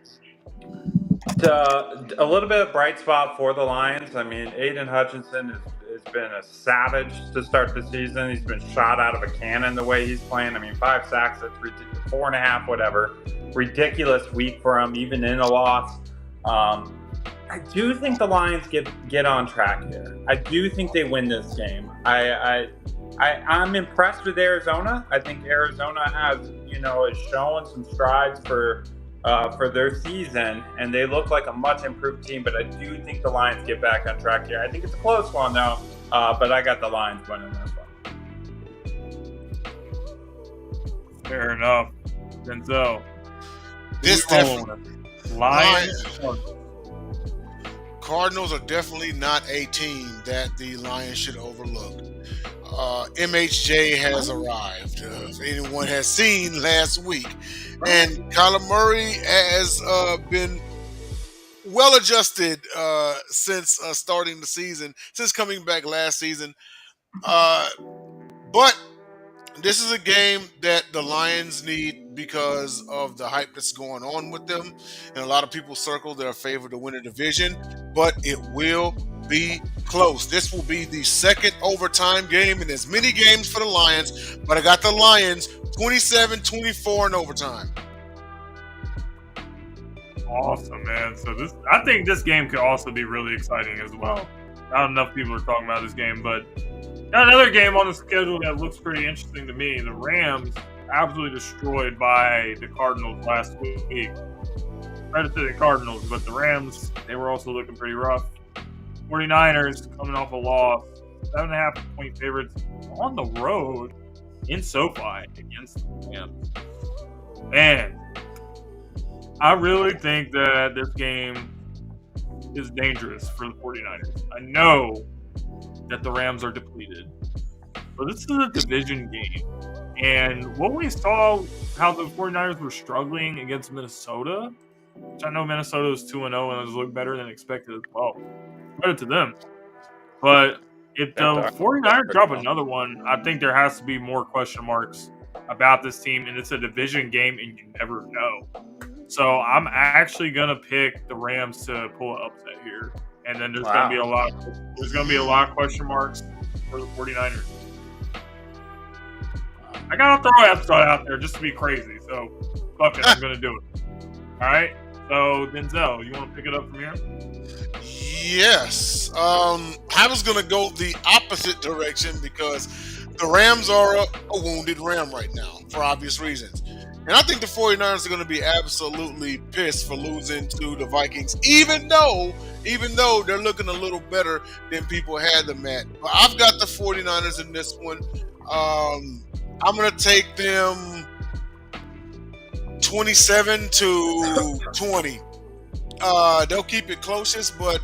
A little bit of bright spot for the Lions. I mean, Aiden Hutchinson has been a savage to start the season. He's been shot out of a cannon the way he's playing. I mean, 5 sacks, that's 4.5, whatever. Ridiculous week for him, even in a loss. I do think the Lions get on track here. I do think they win this game. I'm impressed with Arizona. I think Arizona has, is showing some strides for their season, and they look like a much improved team. But I do think the Lions get back on track here. I think it's a close one though, but I got the Lions winning this one. Fair enough. Denzel. This definitely Lions. Cardinals are definitely not a team that the Lions should overlook. MHJ has arrived, if anyone has seen last week. And Kyler Murray has been well adjusted since starting the season, since coming back last season. But this is a game that the Lions need because of the hype that's going on with them. And a lot of people circle their favor to win a division, but it will be close. This will be the second overtime game in as many games for the Lions, but I got the Lions 27-24 in overtime. Awesome, man. So I think this game could also be really exciting as well. Not enough people are talking about this game, but got another game on the schedule that looks pretty interesting to me. The Rams absolutely destroyed by the Cardinals last week. Credit to the Cardinals, but the Rams, they were also looking pretty rough. 49ers coming off a loss, 7.5 point favorites on the road in SoFi against the Rams. Man, I really think that this game is dangerous for the 49ers. I know that the Rams are depleted, but this is a division game. And what we saw, how the 49ers were struggling against Minnesota, which I know Minnesota was 2-0 and has looked better than expected as well. Credit to them. But if the 49ers drop another one, I think there has to be more question marks about this team, and it's a division game, and you never know. So I'm actually gonna pick the Rams to pull an upset here, and then there's gonna be a lot of question marks for the 49ers. I gotta throw an upset out there just to be crazy. So fuck it, I'm gonna do it. All right. So Denzel, you want to pick it up from here? Yes. I was going to go the opposite direction because the Rams are a wounded Ram right now for obvious reasons. And I think the 49ers are going to be absolutely pissed for losing to the Vikings, even though they're looking a little better than people had them at. But I've got the 49ers in this one. I'm going to take them 27-20. They'll keep it closest, but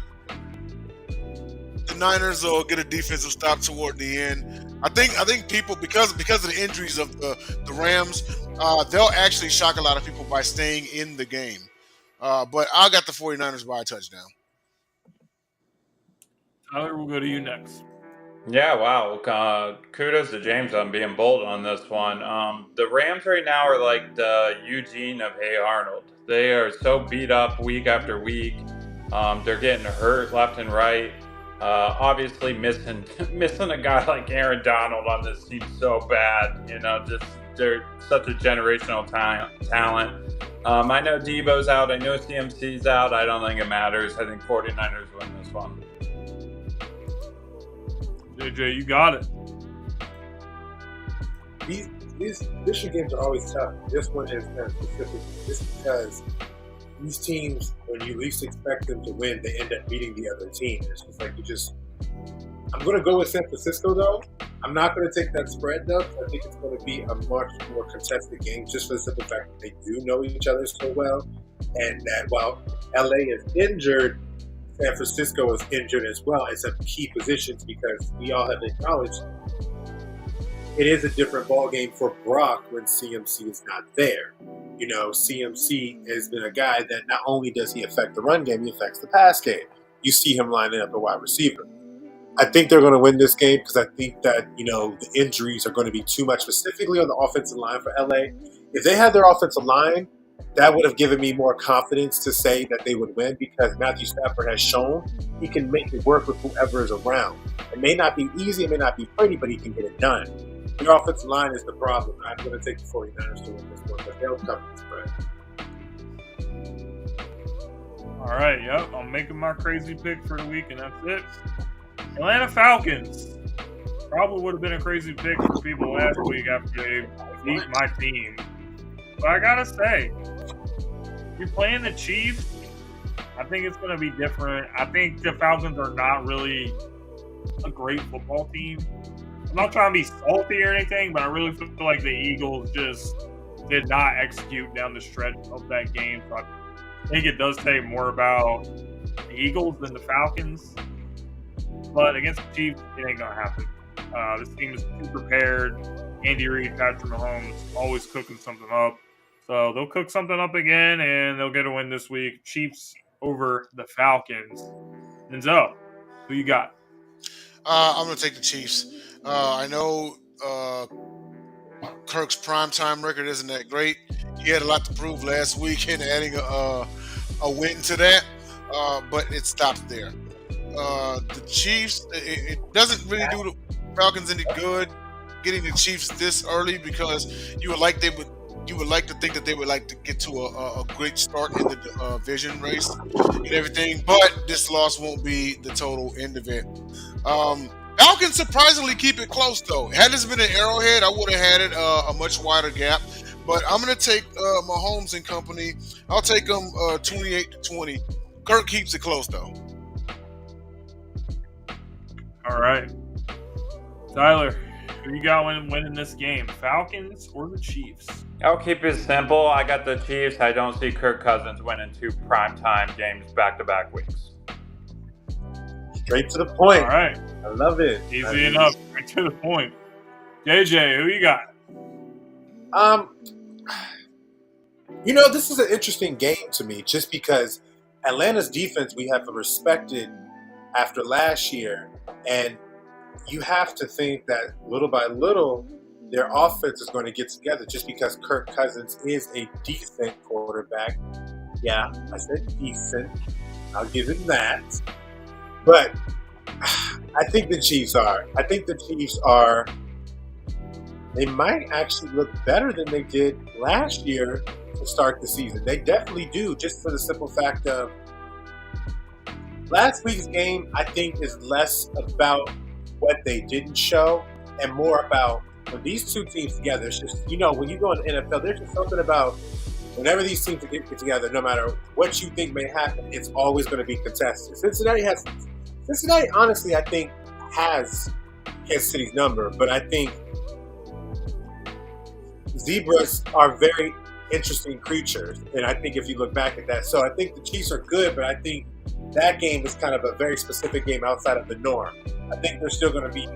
the Niners will get a defensive stop toward the end. I think people, because of the injuries of the Rams, they'll actually shock a lot of people by staying in the game. But I got the 49ers by a touchdown. Tyler, we'll go to you next. Yeah, wow. Kudos to James on being bold on this one. The Rams right now are like the Eugene of Hey Arnold. They are so beat up week after week. They're getting hurt left and right. Obviously missing a guy like Aaron Donald on this team so bad. You know, just they're such a generational talent. I know Debo's out. I know CMC's out. I don't think it matters. I think 49ers win this one. JJ, you got it. These division games are always tough. This one is kind of specific just because these teams, when you least expect them to win, they end up beating the other team. It's just like I'm going to go with San Francisco, though. I'm not going to take that spread, though, because I think it's going to be a much more contested game just for the simple fact that they do know each other so well, and that while LA is injured, San Francisco is injured as well in some key positions, because we all have acknowledged it is a different ballgame for Brock when CMC is not there. You know, CMC has been a guy that not only does he affect the run game, he affects the pass game. You see him lining up a wide receiver. I think they're going to win this game because I think that, you know, the injuries are going to be too much, specifically on the offensive line for LA. If they had their offensive line, that would have given me more confidence to say that they would win, because Matthew Stafford has shown he can make it work with whoever is around. It may not be easy, it may not be pretty, but he can get it done. Their offensive line is the problem. I'm going to take the 49ers to win this one, but they'll cover the spread. All right, yep. I'm making my crazy pick for the week, and that's it. Atlanta Falcons. Probably would have been a crazy pick for people last week after they beat my team. But I got to say, you're playing the Chiefs, I think it's going to be different. I think the Falcons are not really a great football team. I'm not trying to be salty or anything, but I really feel like the Eagles just did not execute down the stretch of that game. So I think it does say more about the Eagles than the Falcons. But against the Chiefs, it ain't going to happen. This team is too prepared. Andy Reid, Patrick Mahomes, always cooking something up. So they'll cook something up again, and they'll get a win this week. Chiefs over the Falcons. Denzel, who you got? I'm going to take the Chiefs. I know Kirk's primetime record isn't that great. He had a lot to prove last week in adding a win to that, but it stops there. The Chiefs, it doesn't really do the Falcons any good getting the Chiefs this early, because you would like to think that they would like to get to a great start in the division race and everything, but this loss won't be the total end of it. Falcons surprisingly keep it close, though. Had this been an Arrowhead, I would have had it a much wider gap. But I'm going to take Mahomes and company. I'll take them 28-20. Kirk keeps it close, though. All right. Tyler, who you got winning this game? Falcons or the Chiefs? I'll keep it simple. I got the Chiefs. I don't see Kirk Cousins winning 2 primetime games back-to-back weeks. Straight to the point. All right. I love it. Easy enough. Straight to the point. JJ, who you got? This is an interesting game to me, just because Atlanta's defense we have respected after last year, and you have to think that little by little their offense is going to get together, just because Kirk Cousins is a decent quarterback. Yeah, I said decent. I'll give him that. But I think the Chiefs are. They might actually look better than they did last year to start the season. They definitely do, just for the simple fact of last week's game, I think, is less about what they didn't show and more about when these two teams together. It's just, when you go in the NFL, there's just something about whenever these teams get together, no matter what you think may happen, it's always going to be contested. Cincinnati, honestly, I think, has Kansas City's number, but I think zebras are very interesting creatures, and I think if you look back at that, so I think the Chiefs are good, but I think that game is kind of a very specific game outside of the norm. I think they're still going to be,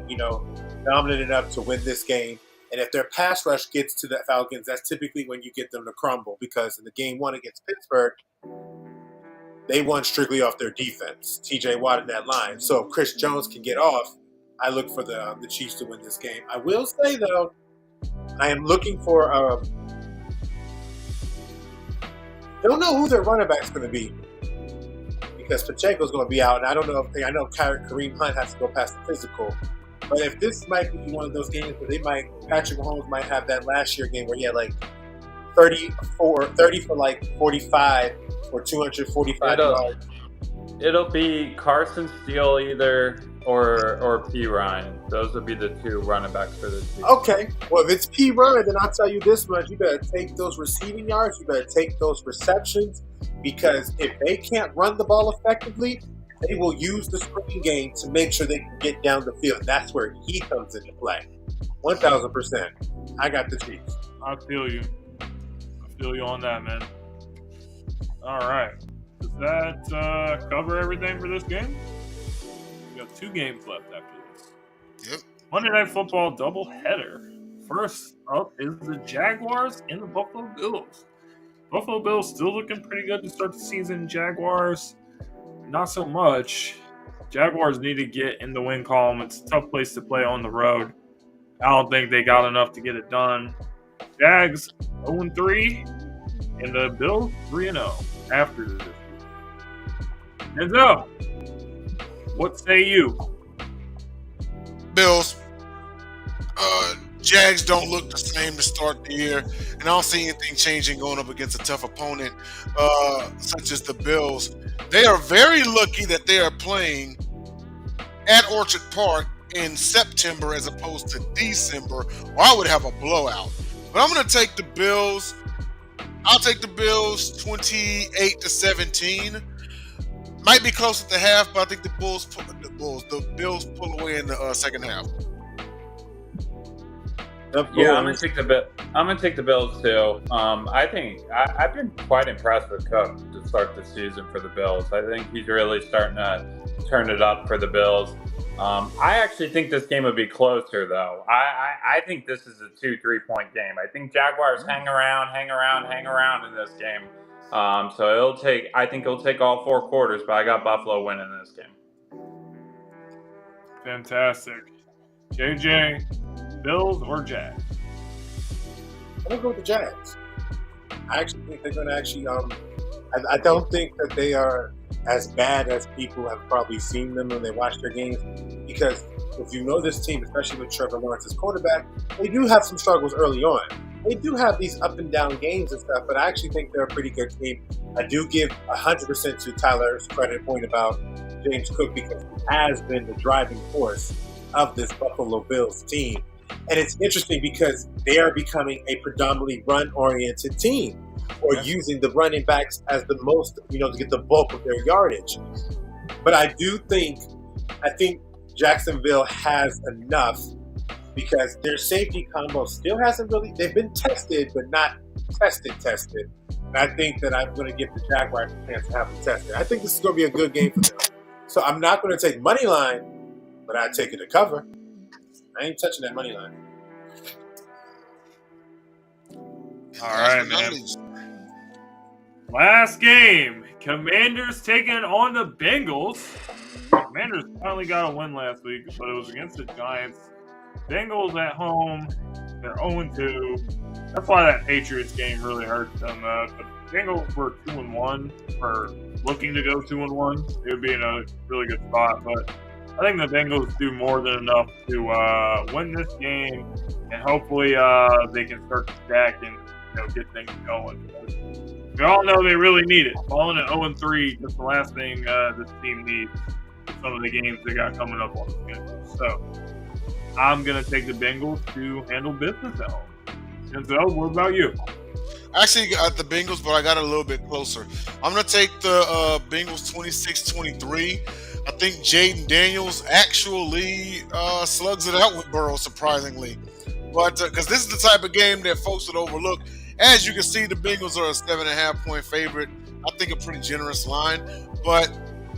dominant enough to win this game, and if their pass rush gets to the Falcons, that's typically when you get them to crumble, because in the game 1 against Pittsburgh, they won strictly off their defense. TJ Watt in that line. So if Chris Jones can get off, I look for the Chiefs to win this game. I will say, though, I am looking for don't know who their running back's going to be, because Pacheco's going to be out, and I don't know I know Kareem Hunt has to go past the physical. But if this might be one of those games where Patrick Mahomes might have that last year game where he had like 30 for like 45 or 245 yards. It'll be Carson Steele either or P. Ryan. Those would be the 2 running backs for this team. Okay. Well, if it's P. Ryan, then I'll tell you this much. You better take those receiving yards. You better take those receptions, because if they can't run the ball effectively, they will use the screen game to make sure they can get down the field. That's where he comes into play. 1,000%. I got the Chiefs. I feel you on that, man. All right. Does that cover everything for this game? We got 2 games left after this. Yep. Monday Night Football doubleheader. First up is the Jaguars and the Buffalo Bills. Buffalo Bills still looking pretty good to start the season. Jaguars, not so much. Jaguars need to get in the win column. It's a tough place to play on the road. I don't think they got enough to get it done. Jags 0-3, and the Bills 3-0 after this. Denzel, what say you? Bills. Jags don't look the same to start the year, and I don't see anything changing going up against a tough opponent such as the Bills. They are very lucky that they are playing at Orchard Park in September as opposed to December, or I would have a blowout. But I'm going to take the Bills. I'll take the Bills 28-17. Might be close at the half, but I think the Bills pull away in the second half. Yeah, I'm gonna take the Bills too. I think I've been quite impressed with Cook to start the season for the Bills. I think he's really starting to turn it up for the Bills. I actually think this game would be closer though. I think this is a 2-3 point game. I think Jaguars hang around in this game. So I think it'll take all 4 quarters, but I got Buffalo winning this game. Fantastic. JJ, Bills or Jags? I'm gonna go with the Jags. I actually think they're gonna I don't think that they are as bad as people have probably seen them when they watch their games. Because if you know this team, especially with Trevor Lawrence as quarterback, they do have some struggles early on. They do have these up and down games and stuff, but I actually think they're a pretty good team. I do give 100% to Tyler's credit point about James Cook because he has been the driving force of this Buffalo Bills team. And it's interesting because they are becoming a predominantly run-oriented team or using the running backs as the most, to get the bulk of their yardage. But I think Jacksonville has enough because their safety combo still hasn't really, they've been tested, but not tested. And I think that I'm going to give the Jaguars a chance to have them tested. I think this is going to be a good game for them. So I'm not going to take money line, but I take it to cover. I ain't touching that money line. All right, man. Last game. Commanders taking on the Bengals. Commanders finally got a win last week, but it was against the Giants. Bengals at home. They're 0-2. That's why that Patriots game really hurts them. The Bengals were 2-1, or looking to go 2-1. They would be in a really good spot, but I think the Bengals do more than enough to win this game, and hopefully they can start to stack and get things going. We all know they really need it. Falling at 0-3 is the last thing this team needs for some of the games they got coming up on the schedule. So I'm going to take the Bengals to handle business at home. Denzel, what about you? I actually got the Bengals, but I got a little bit closer. I'm going to take the Bengals 26-23. I think Jaden Daniels actually slugs it out with Burrow, surprisingly. But because this is the type of game that folks would overlook. As you can see, the Bengals are a 7.5-point favorite. I think a pretty generous line. But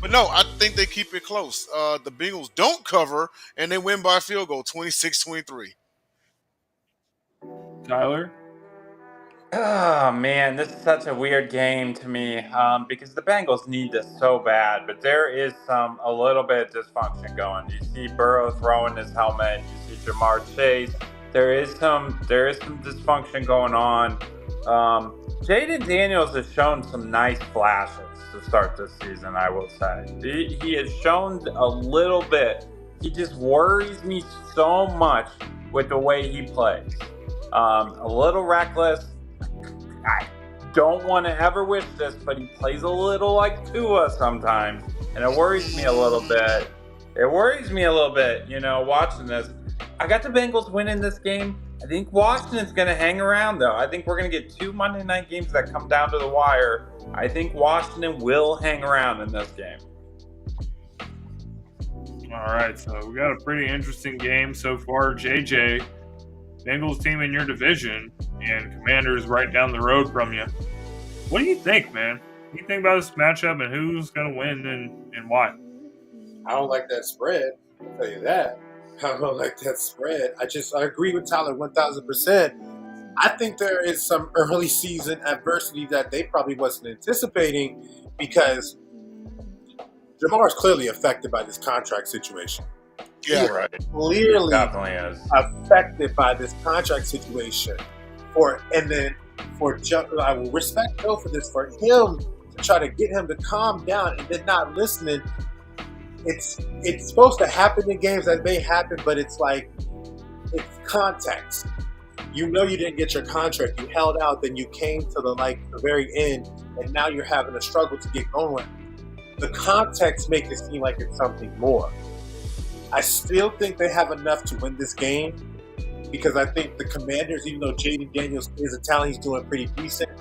no, I think they keep it close. The Bengals don't cover, and they win by a field goal, 26-23. Tyler? Oh, man, this is such a weird game to me because the Bengals need this so bad, but there is a little bit of dysfunction going. You see Burrow throwing his helmet. You see Jamar Chase. There is some dysfunction going on. Jaden Daniels has shown some nice flashes to start this season, I will say. He has shown a little bit. He just worries me so much with the way he plays. A little reckless. I don't want to ever wish this, but he plays a little like Tua sometimes, and it worries me a little bit. Watching this. I got the Bengals winning this game. I think Washington's going to hang around, though. I think we're going to get 2 Monday night games that come down to the wire. I think Washington will hang around in this game. All right, so we got a pretty interesting game so far. JJ, Bengals team in your division, and Commanders right down the road from you. What do you think, man? What do you think about this matchup and who's going to win and why? I don't like that spread. I'll tell you that. I don't like that spread. I agree with Tyler 1,000%. I think there is some early season adversity that they probably wasn't anticipating because Jamar is clearly affected by this contract situation. Yeah, right. Clearly Definitely is. affected by this contract situation. I will respect Bill for this, for him to try to get him to calm down and then not listening. It's supposed to happen in games that may happen, but it's context. You didn't get your contract. You held out, then you came to the very end, and now you're having a struggle to get going. The context makes it seem like it's something more. I still think they have enough to win this game because I think the Commanders, even though Jaden Daniels is Italian, he's doing pretty decent.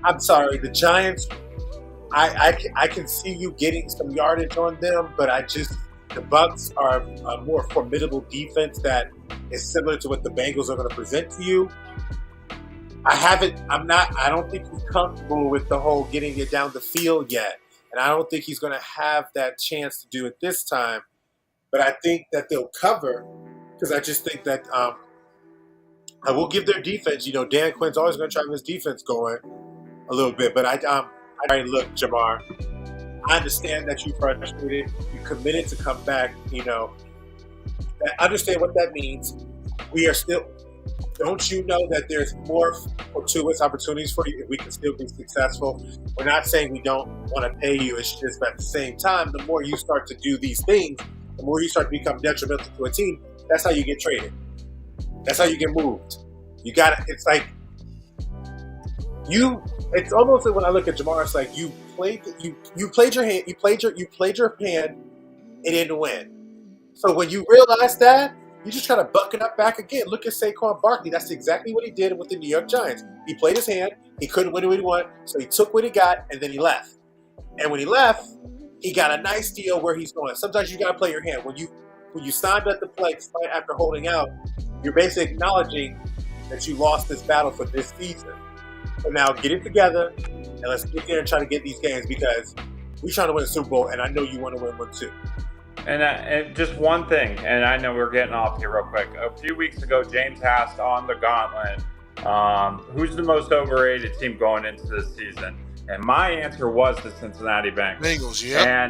I'm sorry, the Giants, I can see you getting some yardage on them, but the Bucks are a more formidable defense that is similar to what the Bengals are going to present to you. I don't think he's comfortable with the whole getting it down the field yet. And I don't think he's going to have that chance to do it this time. But I think that they'll cover, because I just think that I will give their defense, Dan Quinn's always going to try to have his defense going a little bit. But look, Jamar, I understand that you're frustrated. You're committed to come back, I understand what that means. We are still, don't you know that there's more fortuitous opportunities for you if we can still be successful? We're not saying we don't want to pay you. It's just at the same time, the more you start to do these things, the more you start to become detrimental to a team, that's how you get traded. That's how you get moved. It's like it's almost like when I look at Jamar, it's like you played your hand, you played your hand, it didn't win. So when you realize that, you just try to buck it up back again. Look at Saquon Barkley. That's exactly what he did with the New York Giants. He played his hand. He couldn't win what he wanted, so he took what he got, and then he left. And when he left, he got a nice deal where he's going. Sometimes you got to play your hand. When you signed up to play after holding out, you're basically acknowledging that you lost this battle for this season. So now get it together, and let's get there and try to get these games, because we're trying to win a Super Bowl, and I know you want to win one too. And just one thing, and I know we're getting off here real quick. A few weeks ago, James asked on the Gauntlet, who's the most overrated team going into this season? And my answer was the Cincinnati Bengals. Bengals, yeah.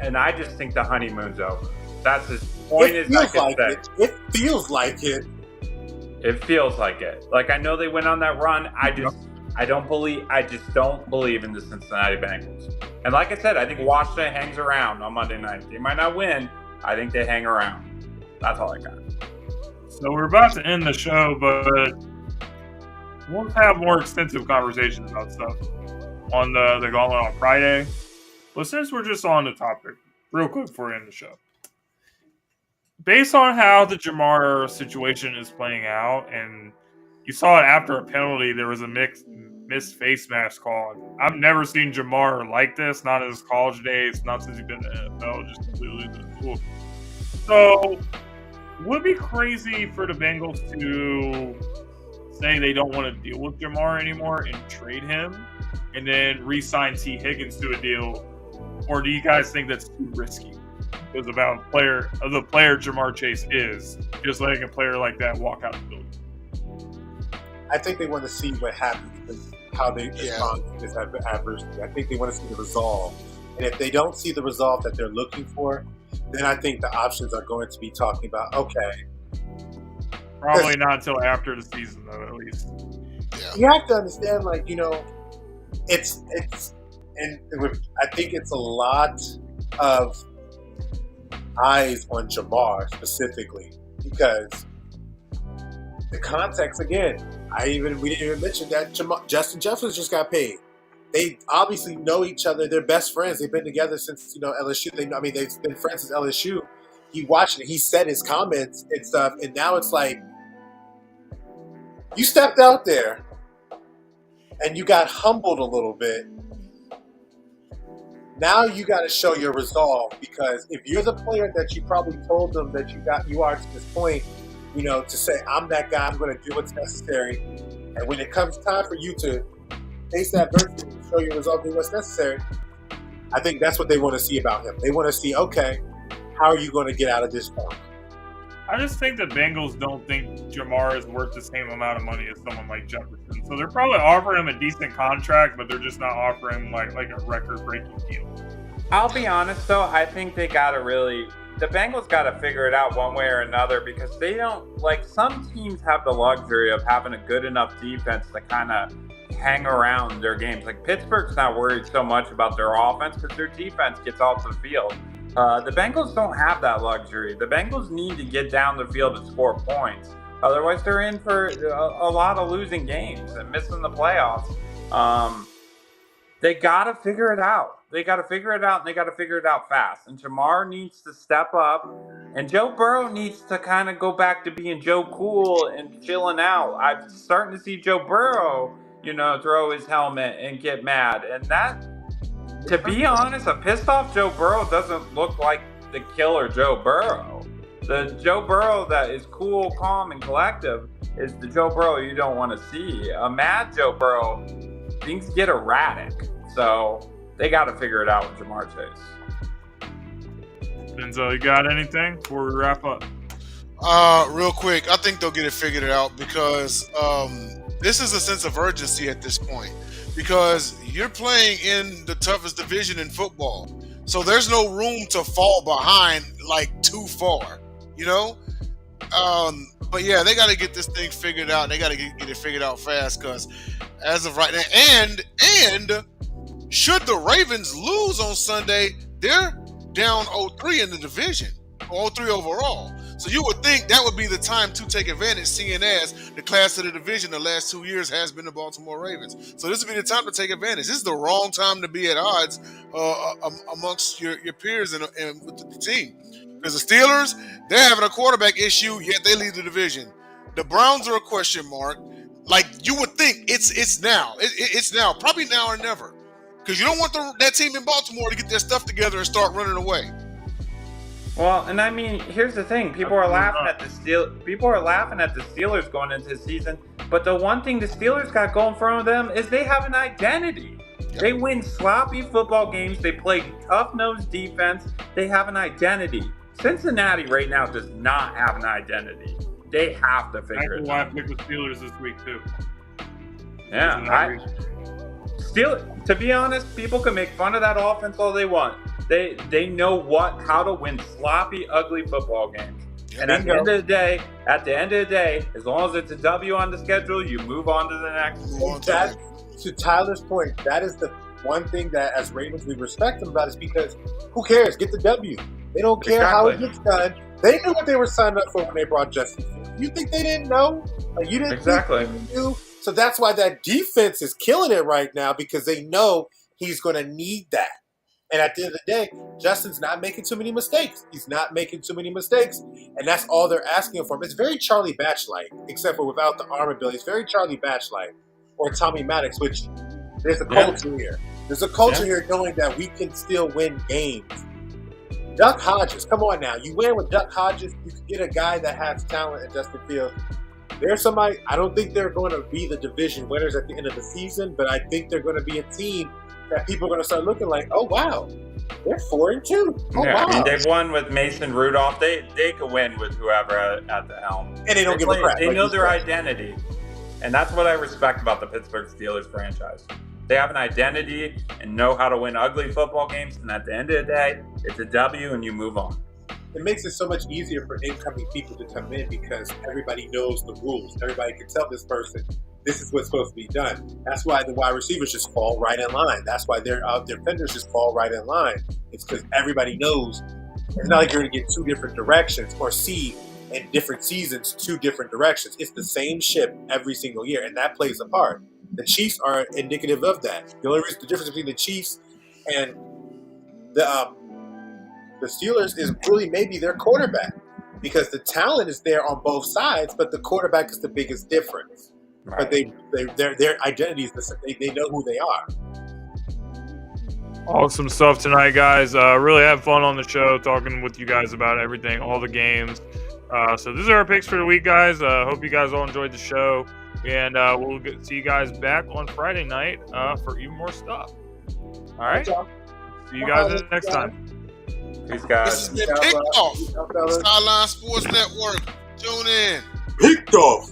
And I just think the honeymoon's over. That's as point as I can say. It feels like it. It feels like it. Like, I know they went on that run. I just don't believe in the Cincinnati Bengals. And like I said, I think Washington hangs around on Monday night. They might not win. I think they hang around. That's all I got. So we're about to end the show, but we'll have more extensive conversations about stuff on the Gauntlet on Friday. But since we're just on the topic, real quick before we end the show. Based on how the Jamar situation is playing out, and you saw it after a penalty, there was a missed face mask call. I've never seen Jamar like this, not in his college days, not since he's been in the NFL, just completely cool. So, would it be crazy for the Bengals to say they don't want to deal with Jamar anymore and trade him, and then re-sign T. Higgins to a deal? Or do you guys think that's too risky? Because the player Jamar Chase is, just letting a player like that walk out the building. I think they want to see what happens, how they respond to this adversity. I think they want to see the resolve. And if they don't see the resolve that they're looking for, then I think the options are going to be talking about, okay. Probably not until after the season, though, at least. Yeah. You have to understand, I think it's a lot of eyes on Jamar specifically, because the context, again, we didn't even mention that Justin Jefferson just got paid. They obviously know each other. They're best friends. They've been together since LSU. They've been friends since LSU. He watched it. He said his comments and stuff, and now it's like you stepped out there and you got humbled a little bit. Now you got to show your resolve, because if you're the player that you probably told them that you are to this point, to say, I'm that guy, I'm going to do what's necessary. And when it comes time for you to face that adversity and show your resolve, do what's necessary, I think that's what they want to see about him. They want to see, okay, how are you going to get out of this funk? I just think the Bengals don't think Jamar is worth the same amount of money as someone like Jefferson. So they're probably offering him a decent contract, but they're just not offering like a record-breaking deal. I'll be honest, though. I think the Bengals got to figure it out one way or another, because they don't, some teams have the luxury of having a good enough defense to kind of hang around their games. Like, Pittsburgh's not worried so much about their offense because their defense gets off the field. The Bengals don't have that luxury. The Bengals need to get down the field and score points. Otherwise, they're in for a lot of losing games and missing the playoffs. They got to figure it out. They got to figure it out, and they got to figure it out fast. And Jamar needs to step up, and Joe Burrow needs to kind of go back to being Joe Cool and chilling out. I'm starting to see Joe Burrow, throw his helmet and get mad. And that, to be honest, a pissed off Joe Burrow doesn't look like the killer Joe Burrow. The Joe Burrow that is cool, calm, and collective is the Joe Burrow you don't want to see. A mad Joe Burrow, things get erratic. So they got to figure it out with Jamar Chase. Denzel, you got anything before we wrap up? Real quick, I think they'll get it figured out because this is a sense of urgency at this point because you're playing in the toughest division in football. So there's no room to fall behind like too far, you know? But yeah, they got to get this thing figured out. They got to get it figured out fast because as of right now, and should the Ravens lose on Sunday, they're down 0-3 in the division, 0-3 overall. So you would think that would be the time to take advantage, seeing as the class of the division the last 2 years has been the Baltimore Ravens. So this would be the time to take advantage. This is the wrong time to be at odds amongst your peers and with the team. Because the Steelers, they're having a quarterback issue, yet they lead the division. The Browns are a question mark. Like, you would think it's now. It's now. Probably now or never. Because you don't want that team in Baltimore to get their stuff together and start running away. Well, and I mean, here's the thing: people are laughing at the Steelers going into the season, but the one thing the Steelers got going for them is they have an identity. Yep. They win sloppy football games. They play tough-nosed defense. They have an identity. Cincinnati right now does not have an identity. They have to figure it out. Why I picked the Steelers this week too. Yeah, to be honest, people can make fun of that offense all they want. They know how to win sloppy, ugly football games. And at the end of the day, as long as it's a W on the schedule, you move on to the next. To Tyler's point, that is the one thing that as Ravens we respect them about is because who cares? Get the W. They don't care how it gets done. They knew what they were signed up for when they brought Justin Fields. You think they didn't know? Like, you didn't exactly. Think they knew? So that's why that defense is killing it right now because they know he's going to need that. And at the end of the day, Justin's not making too many mistakes. He's not making too many mistakes. And that's all they're asking for him. It's very Charlie Batch-like, except for without the arm ability. It's very Charlie Batch-like or Tommy Maddox, which there's a culture here. There's a culture here knowing that we can still win games. Duck Hodges, come on now. You win with Duck Hodges, you can get a guy that has talent at Justin Fields. There's somebody, I don't think they're going to be the division winners at the end of the season, but I think they're going to be a team that people are going to start looking like, oh, wow, they're 4-2. Oh, wow. I mean, they've won with Mason Rudolph. They could win with whoever at the helm. And they don't give a crap. They know their identity. And that's what I respect about the Pittsburgh Steelers franchise. They have an identity and know how to win ugly football games. And at the end of the day, it's a W and you move on. It makes it so much easier for incoming people to come in because everybody knows the rules. Everybody can tell this person, this is what's supposed to be done. That's why the wide receivers just fall right in line. That's why their defenders just fall right in line. It's because everybody knows. It's not like you're going to get two different directions or see in different seasons two different directions. It's the same ship every single year, and that plays a part. The Chiefs are indicative of that. The only reason, the difference between the Chiefs and the Steelers is really maybe their quarterback because the talent is there on both sides, but the quarterback is the biggest difference. Right. But their identity is the same. They know who they are. Awesome stuff tonight, guys. Really had fun on the show talking with you guys about everything, all the games. So these are our picks for the week, guys. Hope you guys all enjoyed the show. And we'll see you guys back on Friday night for even more stuff. All right? See you guys next time. Peace, guys. This has been Picked Off. Sideline Sports Network. Tune in. Picked Off.